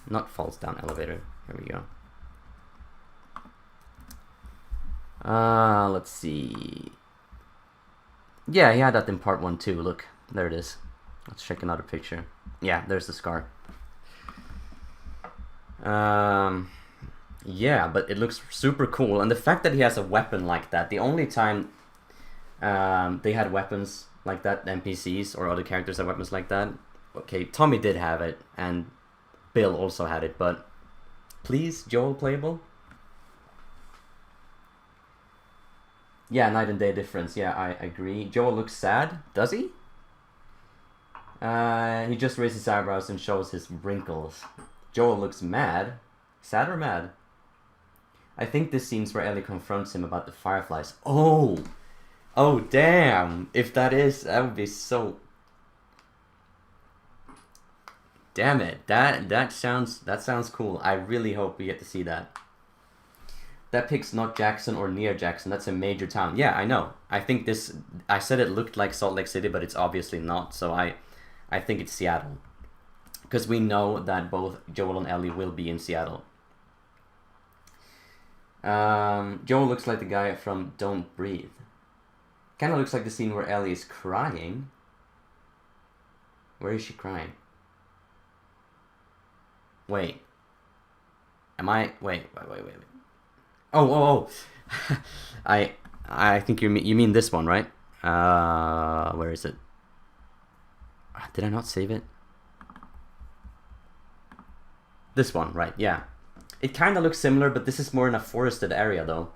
not falls down elevator. Here we go. Let's see. Yeah, he had that in part 1 too. Look, there it is. Let's check another picture. Yeah, there's the scar. Yeah, but it looks super cool, and the fact that he has a weapon like that. The only time they had weapons like that, NPCs or other characters had weapons like that. Okay, Tommy did have it, and Bill also had it, but please, Joel playable? Yeah, night and day difference. Yeah, I agree. Joel looks sad. Does he? He just raises his eyebrows and shows his wrinkles. Joel looks mad. Sad or mad? I think this scene's where Ellie confronts him about the fireflies. Oh! Oh, damn! If that is, that would be so... Damn it. That sounds cool. I really hope we get to see that. That pic's not Jackson or near Jackson. That's a major town. Yeah, I know. I think this... I said it looked like Salt Lake City, but it's obviously not. So I think it's Seattle. Because we know that both Joel and Ellie will be in Seattle. Joel looks like the guy from Don't Breathe. Kind of looks like the scene where Ellie is crying. Where is she crying? Wait. Am I... Wait. Oh. I think you mean this one, right? Where is it? Did I not save it? This one, right, yeah. It kind of looks similar, but this is more in a forested area, though.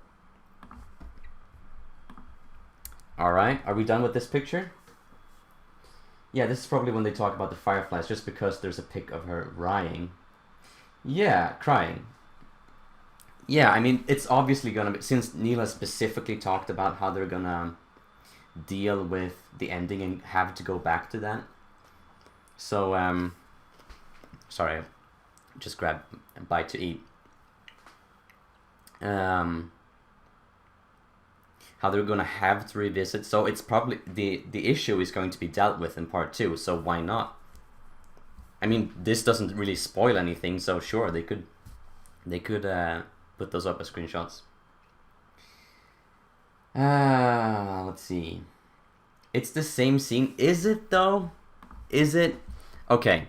Alright, are we done with this picture? Yeah, this is probably when they talk about the fireflies, just because there's a pic of her crying. Yeah, crying. Yeah, I mean, it's obviously gonna be... Since Neil has specifically talked about how they're gonna deal with the ending and have to go back to that. So, sorry, just grab a bite to eat. How they're gonna have to revisit. So it's probably... The issue is going to be dealt with in part 2, so why not? I mean, this doesn't really spoil anything, so sure, they could put those up as screenshots. Let's see. It's the same scene. Is it, though? Is it? Okay.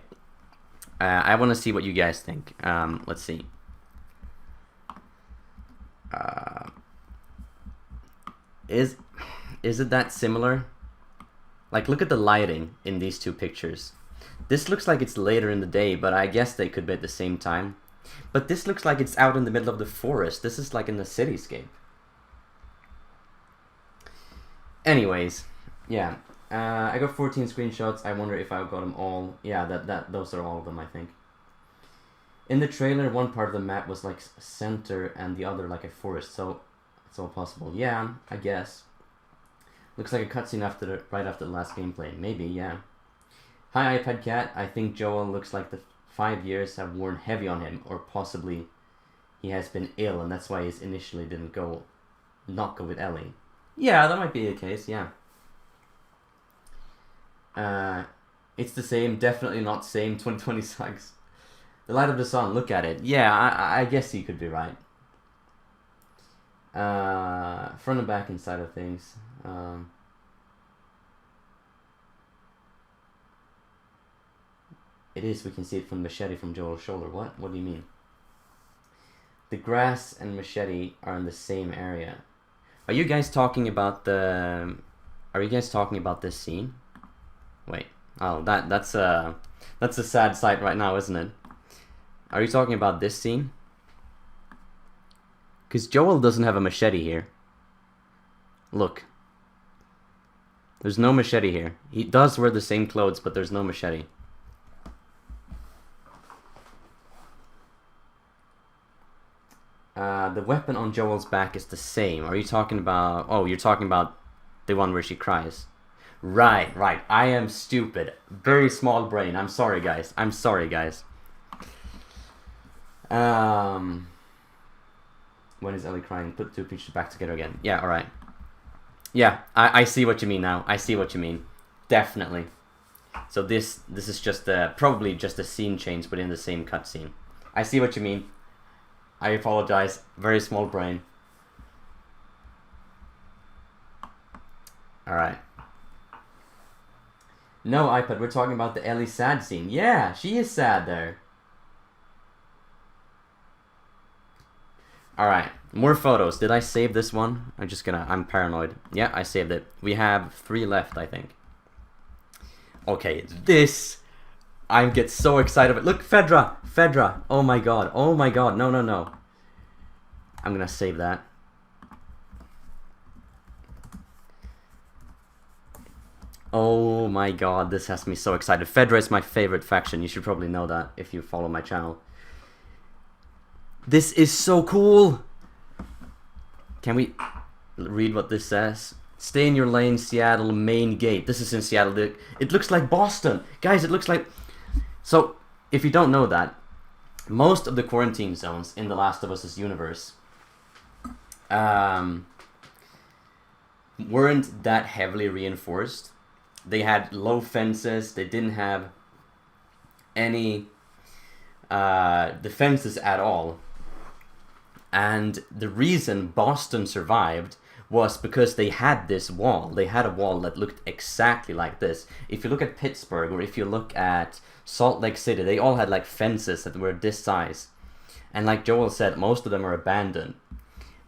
I want to see what you guys think. Let's see. Is it that similar? Like, look at the lighting in these two pictures. This looks like it's later in the day, but I guess they could be at the same time. But this looks like it's out in the middle of the forest. This is like in the cityscape. Anyways, yeah. I got 14 screenshots. I wonder if I got them all. Yeah, those are all of them, I think. In the trailer, one part of the map was like center and the other like a forest, so it's all possible. Yeah, I guess. Looks like a cutscene right after the last gameplay. Maybe, yeah. Hi, TheiPadCat. I think Joel looks like the 5 years have worn heavy on him, or possibly he has been ill, and that's why he initially didn't not go with Ellie. Yeah, that might be the case, yeah. It's the same, definitely not same, 2020 sucks. The light of the sun, look at it. Yeah, I guess you could be right. Front and back inside of things. It is, we can see it from Machete from Joel's shoulder. What? What do you mean? The grass and Machete are in the same area. Are you guys talking about this scene? Wait, Oh, that's a sad sight right now, isn't it? Are you talking about this scene? Because Joel doesn't have a machete here. Look. There's no machete here. He does wear the same clothes, but there's no machete. The weapon on Joel's back is the same. Are you talking about... Oh, you're talking about the one where she cries. Right. I am stupid. Very small brain. I'm sorry, guys. When is Ellie crying? Put two pictures back together again. Yeah, alright. Yeah, I see what you mean now. I see what you mean. Definitely. So this is just probably just a scene change within the same cutscene. I see what you mean. I apologize. Very small brain. Alright. No, iPad, we're talking about the Ellie sad scene. Yeah, she is sad there. Alright, more photos. Did I save this one? I'm paranoid. Yeah, I saved it. We have 3 left, I think. Okay, this... I get so excited. Look, Fedra! Oh my god, no. I'm gonna save that. Oh my god, this has me so excited. Fedra is my favorite faction. You should probably know that if you follow my channel. This is so cool! Can we read what this says? Stay in your lane, Seattle main gate. This is in Seattle. It looks like Boston. Guys, it looks like... So, if you don't know that, most of the quarantine zones in The Last of Us' universe weren't that heavily reinforced. They had low fences. They didn't have any defenses at all. And the reason Boston survived was because they had this wall. They had a wall that looked exactly like this. If you look at Pittsburgh, or if you look at Salt Lake City, they all had like fences that were this size. And like Joel said, most of them are abandoned.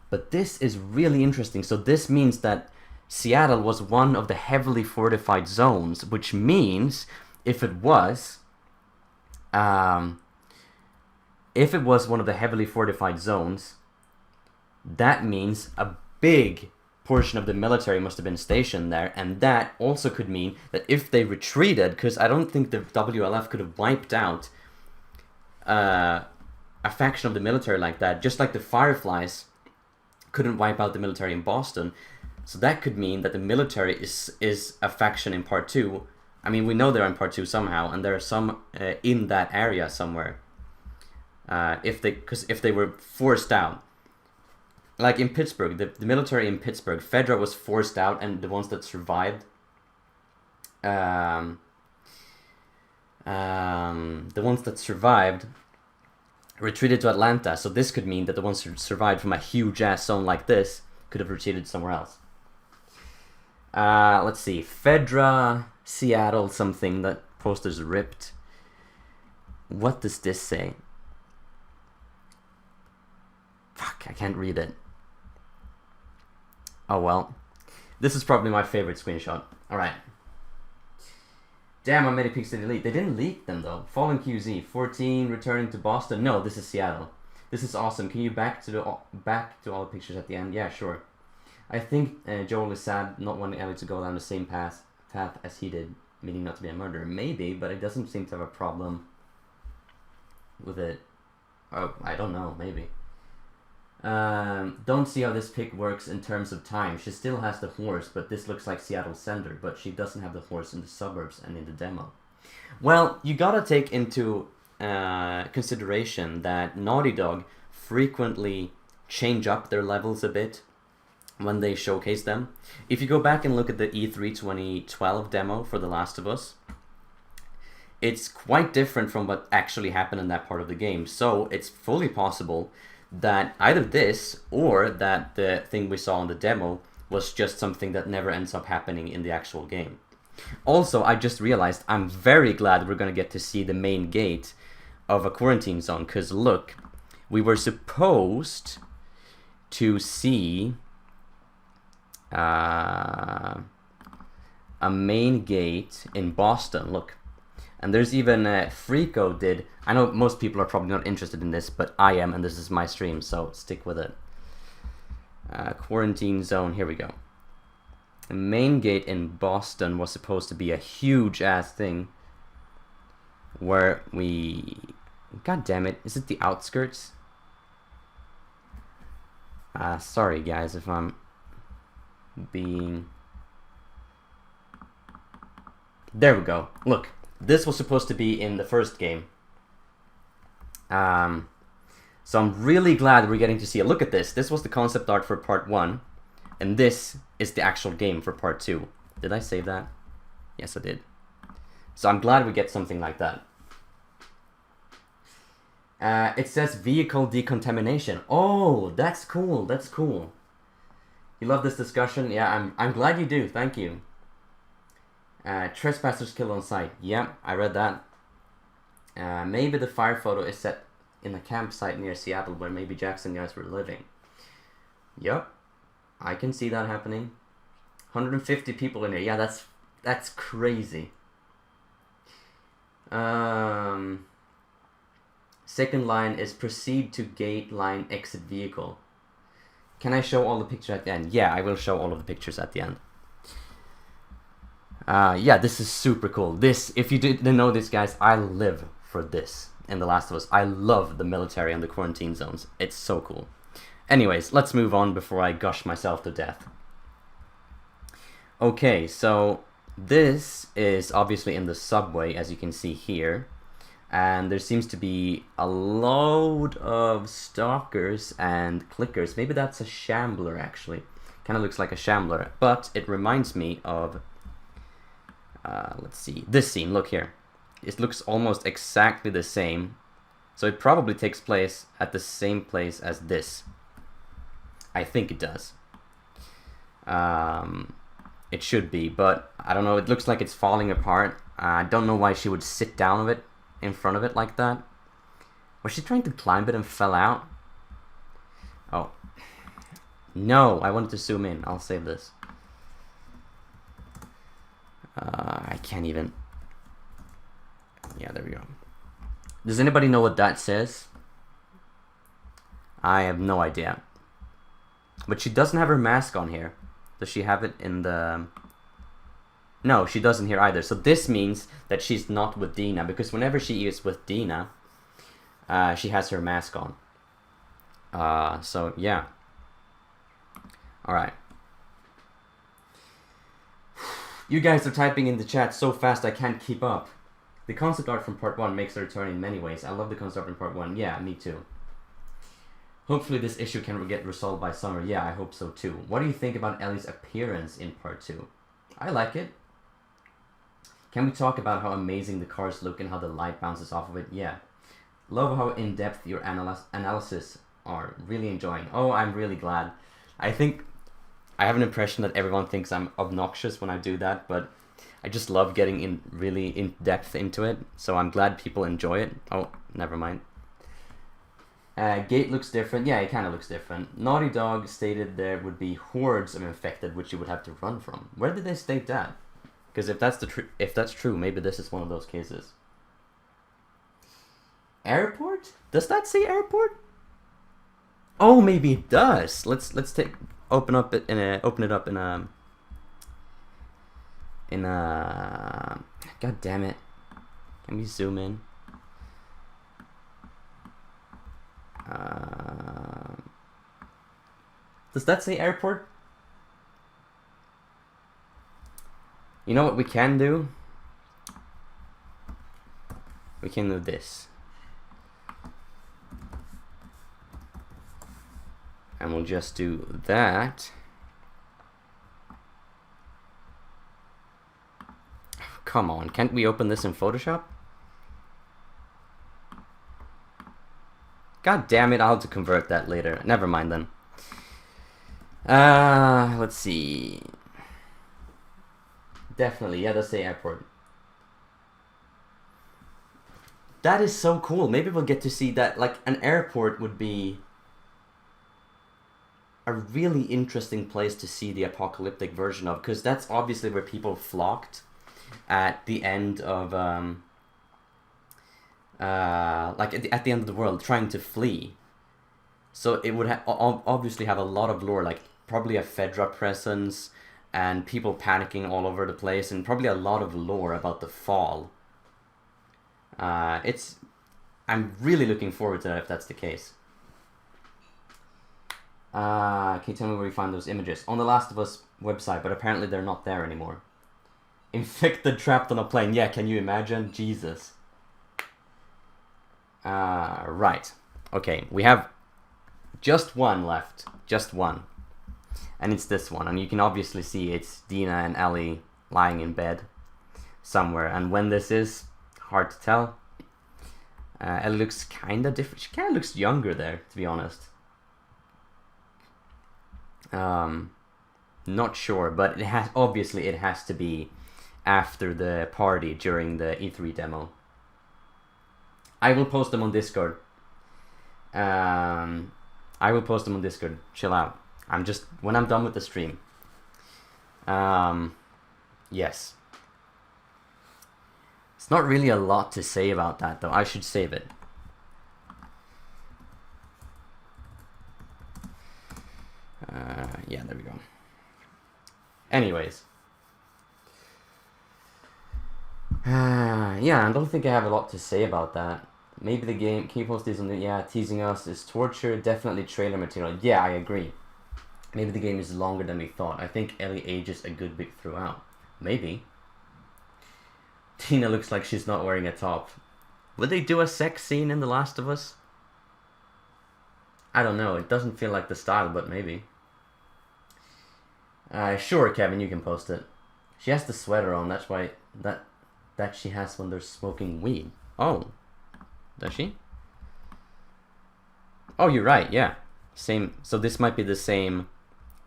But this is really interesting. So this means that Seattle was one of the heavily fortified zones, which means if it was one of the heavily fortified zones, that means a big portion of the military must have been stationed there, and that also could mean that if they retreated, because I don't think the WLF could have wiped out a faction of the military like that, just like the Fireflies couldn't wipe out the military in Boston. So that could mean that the military is a faction in Part 2. I mean, we know they're in Part 2 somehow, and there are some in that area somewhere. If they were forced out. Like in Pittsburgh, the military in Pittsburgh, Fedra was forced out, and the ones that survived, retreated to Atlanta. So this could mean that the ones who survived from a huge ass zone like this could have retreated somewhere else. Let's see, Fedra, Seattle, something. That poster's ripped. What does this say? Fuck, I can't read it. Oh well. This is probably my favorite screenshot. Alright. Damn, how many pics did they leak? They didn't leak them though. Fallen QZ, 14, returning to Boston. No, this is Seattle. This is awesome. Can you back to all the pictures at the end? Yeah, sure. I think Joel is sad not wanting Ellie to go down the same path as he did, meaning not to be a murderer. Maybe, but it doesn't seem to have a problem with it. Oh, I don't know, maybe. Don't see how this pick works in terms of time. She still has the horse, but this looks like Seattle Center, but she doesn't have the horse in the suburbs and in the demo. Well, you gotta take into consideration that Naughty Dog frequently change up their levels a bit when they showcase them. If you go back and look at the E3 2012 demo for The Last of Us, it's quite different from what actually happened in that part of the game. So it's fully possible that either this or that the thing we saw in the demo was just something that never ends up happening in the actual game. Also, I just realized I'm very glad we're going to get to see the main gate of a quarantine zone, because look, we were supposed to see a a main gate in Boston. Look. And there's even Freako did. I know most people are probably not interested in this, but I am, and this is my stream, so stick with it. Quarantine zone, here we go. The main gate in Boston was supposed to be a huge ass thing where we... God damn it, is it the outskirts? Sorry guys if I'm being... There we go, look. This was supposed to be in the first game. So I'm really glad we're getting to see it. Look at this. This was the concept art for part 1. And this is the actual game for part 2. Did I save that? Yes, I did. So I'm glad we get something like that. It says vehicle decontamination. Oh, that's cool. That's cool. You love this discussion? Yeah, I'm glad you do. Thank you. Trespassers killed on site. Yep, I read that. Maybe the fire photo is set in a campsite near Seattle where maybe Jackson guys were living. Yep, I can see that happening. 150 people in here. Yeah, that's crazy. Second line is proceed to gate line exit vehicle. Can I show all the pictures at the end? Yeah, I will show all of the pictures at the end. Yeah, this is super cool. This, if you didn't know this, guys, I live for this in The Last of Us. I love the military and the quarantine zones. It's so cool. Anyways, let's move on before I gush myself to death. Okay, so this is obviously in the subway, as you can see here. And there seems to be a load of stalkers and clickers. Maybe that's a shambler, actually. Kind of looks like a shambler, but it reminds me of... let's see, this scene, look here. It looks almost exactly the same. So it probably takes place at the same place as this. I think it does. It should be, but I don't know, it looks like it's falling apart. I don't know why she would sit down of it, in front of it like that. Was she trying to climb it and fell out? Oh. No, I wanted to zoom in. I'll save this. I can't even... Yeah, there we go. Does anybody know what that says? I have no idea. But she doesn't have her mask on here. Does she have it in the... No, she doesn't here either. So this means that she's not with Dina, because whenever she is with Dina, she has her mask on. So, yeah. Alright. You guys are typing in the chat so fast I can't keep up. The concept art from part 1 makes a return in many ways. I love the concept art in part 1. Yeah, me too. Hopefully this issue can get resolved by summer. Yeah, I hope so too. What do you think about Ellie's appearance in part 2? I like it. Can we talk about how amazing the cars look and how the light bounces off of it? Yeah. Love how in-depth your analysis are. Really enjoying. Oh, I'm really glad. I think... I have an impression that everyone thinks I'm obnoxious when I do that, but I just love getting really in depth into it, so I'm glad people enjoy it. Oh, never mind. Gate looks different. Yeah, it kind of looks different. Naughty Dog stated there would be hordes of infected which you would have to run from. Where did they state that? Because if that's true, maybe this is one of those cases. Airport? Does that say airport? Oh, maybe it does. Let's open it up in a God damn it. Can we zoom in? Does that say airport? You know what we can do? We can do this. And we'll just do that. Come on, can't we open this in Photoshop? God damn it, I'll have to convert that later. Never mind then. Let's see. Definitely, yeah, let's say airport. That is so cool. Maybe we'll get to see that, like, an airport would be... a really interesting place to see the apocalyptic version of, because that's obviously where people flocked at the end of like at the end of the world, trying to flee. So it would obviously have a lot of lore, like probably a Fedra presence and people panicking all over the place, and probably a lot of lore about the fall. I'm really looking forward to that if that's the case. Can you tell me where you find those images? On the Last of Us website, but apparently they're not there anymore. Infected trapped on a plane. Yeah, can you imagine? Jesus. Right. Okay, we have just one left. Just one. And it's this one. And you can obviously see it's Dina and Ellie lying in bed somewhere. And when this is, hard to tell. Ellie looks kind of different. She kind of looks younger there, to be honest. Not sure, but it has to be after the party during the E3 demo. I will post them on Discord. Chill out. When I'm done with the stream. Yes. It's not really a lot to say about that, though. I should save it. Yeah, there we go. Anyways. Yeah, I don't think I have a lot to say about that. Maybe the game, can you post this on the, yeah, teasing us is torture, definitely trailer material. Yeah, I agree. Maybe the game is longer than we thought. I think Ellie ages a good bit throughout. Maybe. Tina looks like she's not wearing a top. Would they do a sex scene in The Last of Us? I don't know, it doesn't feel like the style, but maybe. Sure, Kevin, you can post it. She has the sweater on, that's why, that she has when they're smoking weed. Oh. Does she? Oh, you're right, yeah. Same, so this might be the same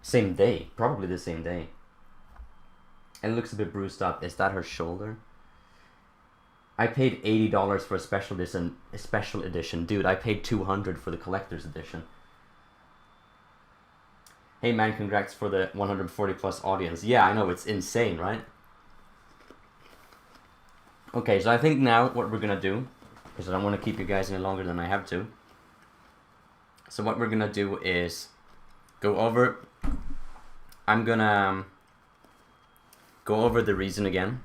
day. Probably the same day. And it looks a bit bruised up. Is that her shoulder? I paid $80 for a special edition. Dude, I paid $200 for the collector's edition. Hey man, congrats for the 140 plus audience. Yeah, I know, it's insane, right? Okay, so I think now what we're gonna do, because I don't want to keep you guys any longer than I have to. So what we're gonna do is go over. I'm gonna go over the reason again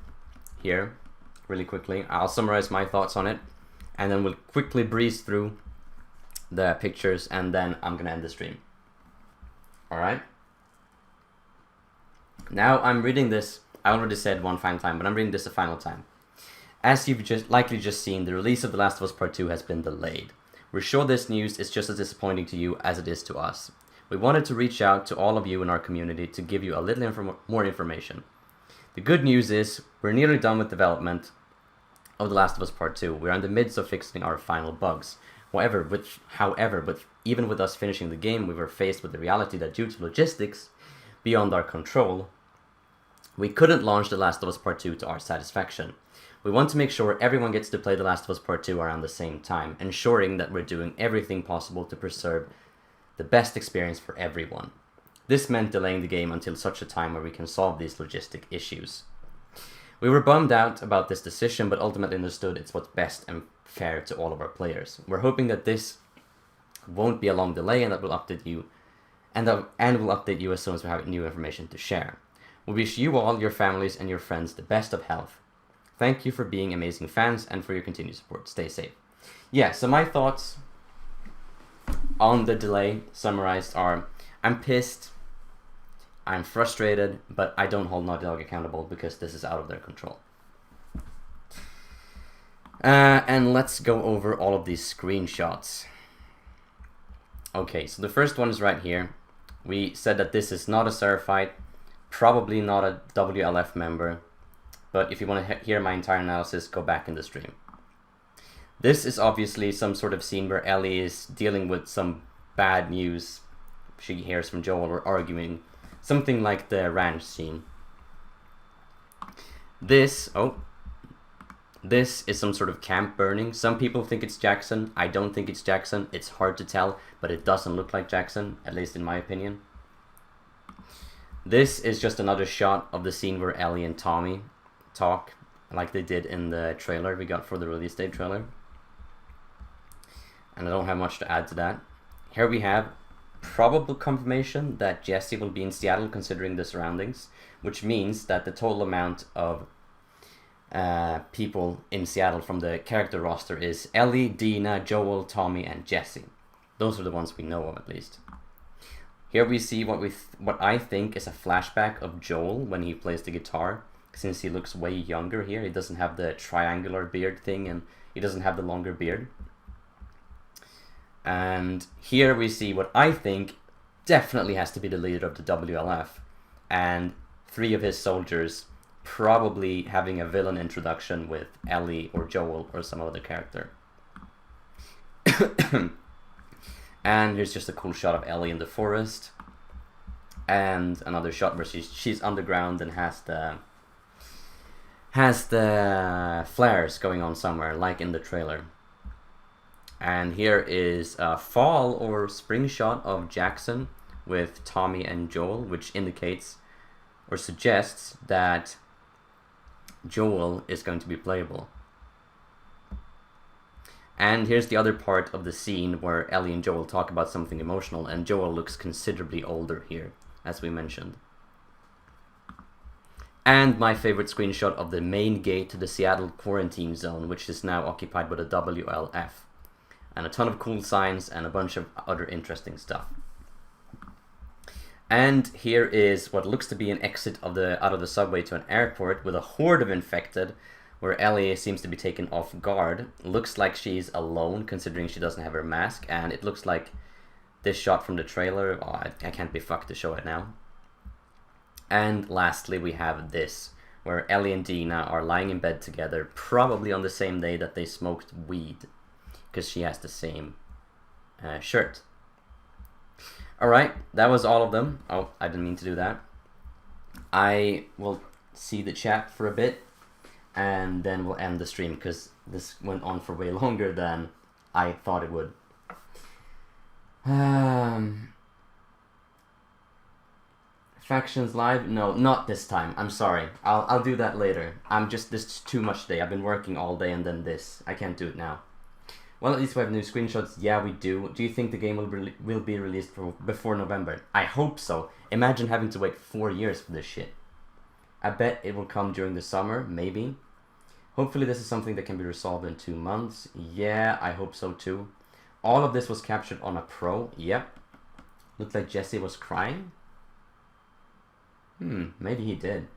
here really quickly. I'll summarize my thoughts on it, and then we'll quickly breeze through the pictures, and then I'm gonna end the stream. Alright? Now I'm reading this, I already said one final time, but I'm reading this a final time. As you've likely just seen, the release of The Last of Us Part II has been delayed. We're sure this news is just as disappointing to you as it is to us. We wanted to reach out to all of you in our community to give you a little more information. The good news is, we're nearly done with development of The Last of Us Part II. We're in the midst of fixing our final bugs. However, even with us finishing the game, we were faced with the reality that due to logistics beyond our control, we couldn't launch The Last of Us Part II to our satisfaction. We want to make sure everyone gets to play The Last of Us Part II around the same time, ensuring that we're doing everything possible to preserve the best experience for everyone. This meant delaying the game until such a time where we can solve these logistic issues. We were bummed out about this decision, but ultimately understood it's what's best and fair to all of our players. We're hoping that this won't be a long delay, and that we'll update you, and we'll update you as soon as we have new information to share. We wish you all, your families, and your friends the best of health. Thank you for being amazing fans and for your continued support. Stay safe. Yeah, so my thoughts on the delay summarized are, I'm pissed, I'm frustrated, but I don't hold Naughty Dog accountable because this is out of their control. And let's go over all of these screenshots. Okay, so the first one is right here. We said that this is not a Seraphite, probably not a WLF member, but if you want to hear my entire analysis, go back in the stream. This is obviously some sort of scene where Ellie is dealing with some bad news she hears from Joel, or arguing, something like the ranch scene. This is some sort of camp burning. Some people think it's Jackson. I don't think it's Jackson. It's hard to tell, but it doesn't look like Jackson, at least in my opinion. This is just another shot of the scene where Ellie and Tommy talk, like they did in the trailer we got for the release date trailer. And I don't have much to add to that. Here we have probable confirmation that Jesse will be in Seattle considering the surroundings, which means that the total amount of people in Seattle from the character roster is Ellie, Dina, Joel, Tommy, and Jesse. Those are the ones we know of, at least. Here we see what I think is a flashback of Joel when he plays the guitar, since he looks way younger here. He doesn't have the triangular beard thing, and he doesn't have the longer beard. And here we see what I think definitely has to be the leader of the WLF, and 3 of his soldiers probably having a villain introduction with Ellie or Joel or some other character. And here's just a cool shot of Ellie in the forest, and another shot where she's underground and has the flares going on somewhere, like in the trailer. And here is a fall or spring shot of Jackson with Tommy and Joel, which indicates or suggests that Joel is going to be playable. And here's the other part of the scene where Ellie and Joel talk about something emotional, and Joel looks considerably older here, as we mentioned. And my favorite screenshot of the main gate to the Seattle quarantine zone, which is now occupied by the WLF. And a ton of cool signs and a bunch of other interesting stuff. And here is what looks to be an exit of out of the subway to an airport with a horde of infected, where Ellie seems to be taken off guard. Looks like she's alone, considering she doesn't have her mask, and it looks like this shot from the trailer. Oh, I can't be fucked to show it now. And lastly, we have this, where Ellie and Dina are lying in bed together, probably on the same day that they smoked weed, because she has the same shirt. Alright, that was all of them. Oh, I didn't mean to do that. I will see the chat for a bit, and then we'll end the stream, because this went on for way longer than I thought it would. Factions live? No, not this time. I'm sorry. I'll do that later. This is too much today. I've been working all day and then this. I can't do it now. Well, at least we have new screenshots. Yeah, we do. Do you think the game will be released before November? I hope so. Imagine having to wait 4 years for this shit. I bet it will come during the summer, maybe. Hopefully this is something that can be resolved in 2 months. Yeah, I hope so too. All of this was captured on a Pro. Yep. Looked like Jesse was crying. Maybe he did.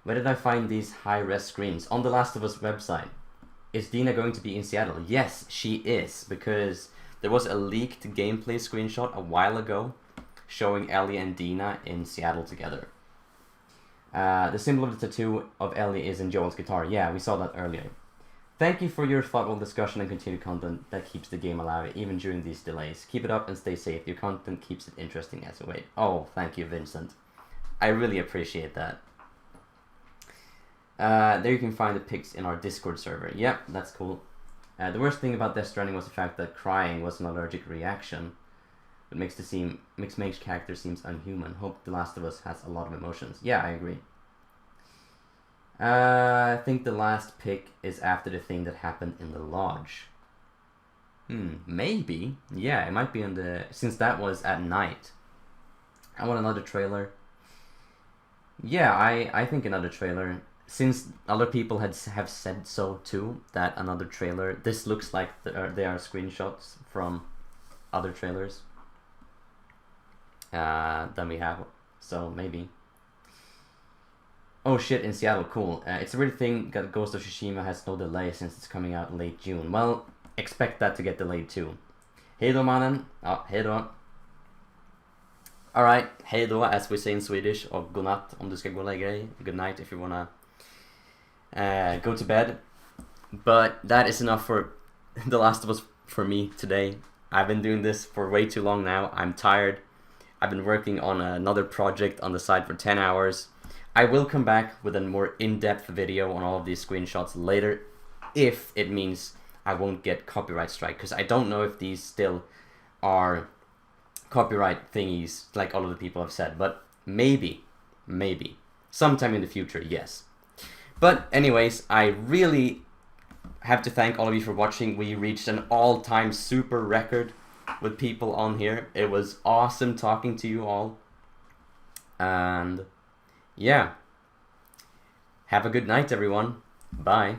Where did I find these high-res screens? On the Last of Us website. Is Dina going to be in Seattle? Yes, she is, because there was a leaked gameplay screenshot a while ago showing Ellie and Dina in Seattle together. The symbol of the tattoo of Ellie is in Joel's guitar. Yeah, we saw that earlier. Thank you for your thoughtful discussion and continued content that keeps the game alive even during these delays. Keep it up and stay safe. Your content keeps it interesting as we wait. Oh, thank you, Vincent. I really appreciate that. There you can find the pics in our Discord server. Yep, that's cool. The worst thing about Death Stranding was the fact that crying was an allergic reaction. It makes the mixed mage character seems unhuman. Hope The Last of Us has a lot of emotions. Yeah, I agree. I think the last pic is after the thing that happened in the lodge. Maybe. Yeah, it might be since that was at night. I want another trailer. Yeah, I think another trailer. Since other people have said so too, that another trailer. This looks like they are screenshots from other trailers than we have. So maybe. Oh shit, in Seattle, cool. It's a weird thing that Ghost of Tsushima has no delay since it's coming out late June. Well, expect that to get delayed too. Hej då mannen. Ja, hej då. Alright, hej då as we say in Swedish, och godnatt om du ska gå och lägga dig. Good night if you wanna go to bed. But that is enough for The Last of Us for me today. I've been doing this for way too long now. I'm tired. I've been working on another project on the side for 10 hours. I will come back with a more in-depth video on all of these screenshots later, if it means I won't get copyright strike, because I don't know if these still are copyright thingies like all of the people have said, but Maybe. Sometime in the future, yes. But anyways, I really have to thank all of you for watching. We reached an all-time super record with people on here. It was awesome talking to you all. And yeah. Have a good night, everyone. Bye.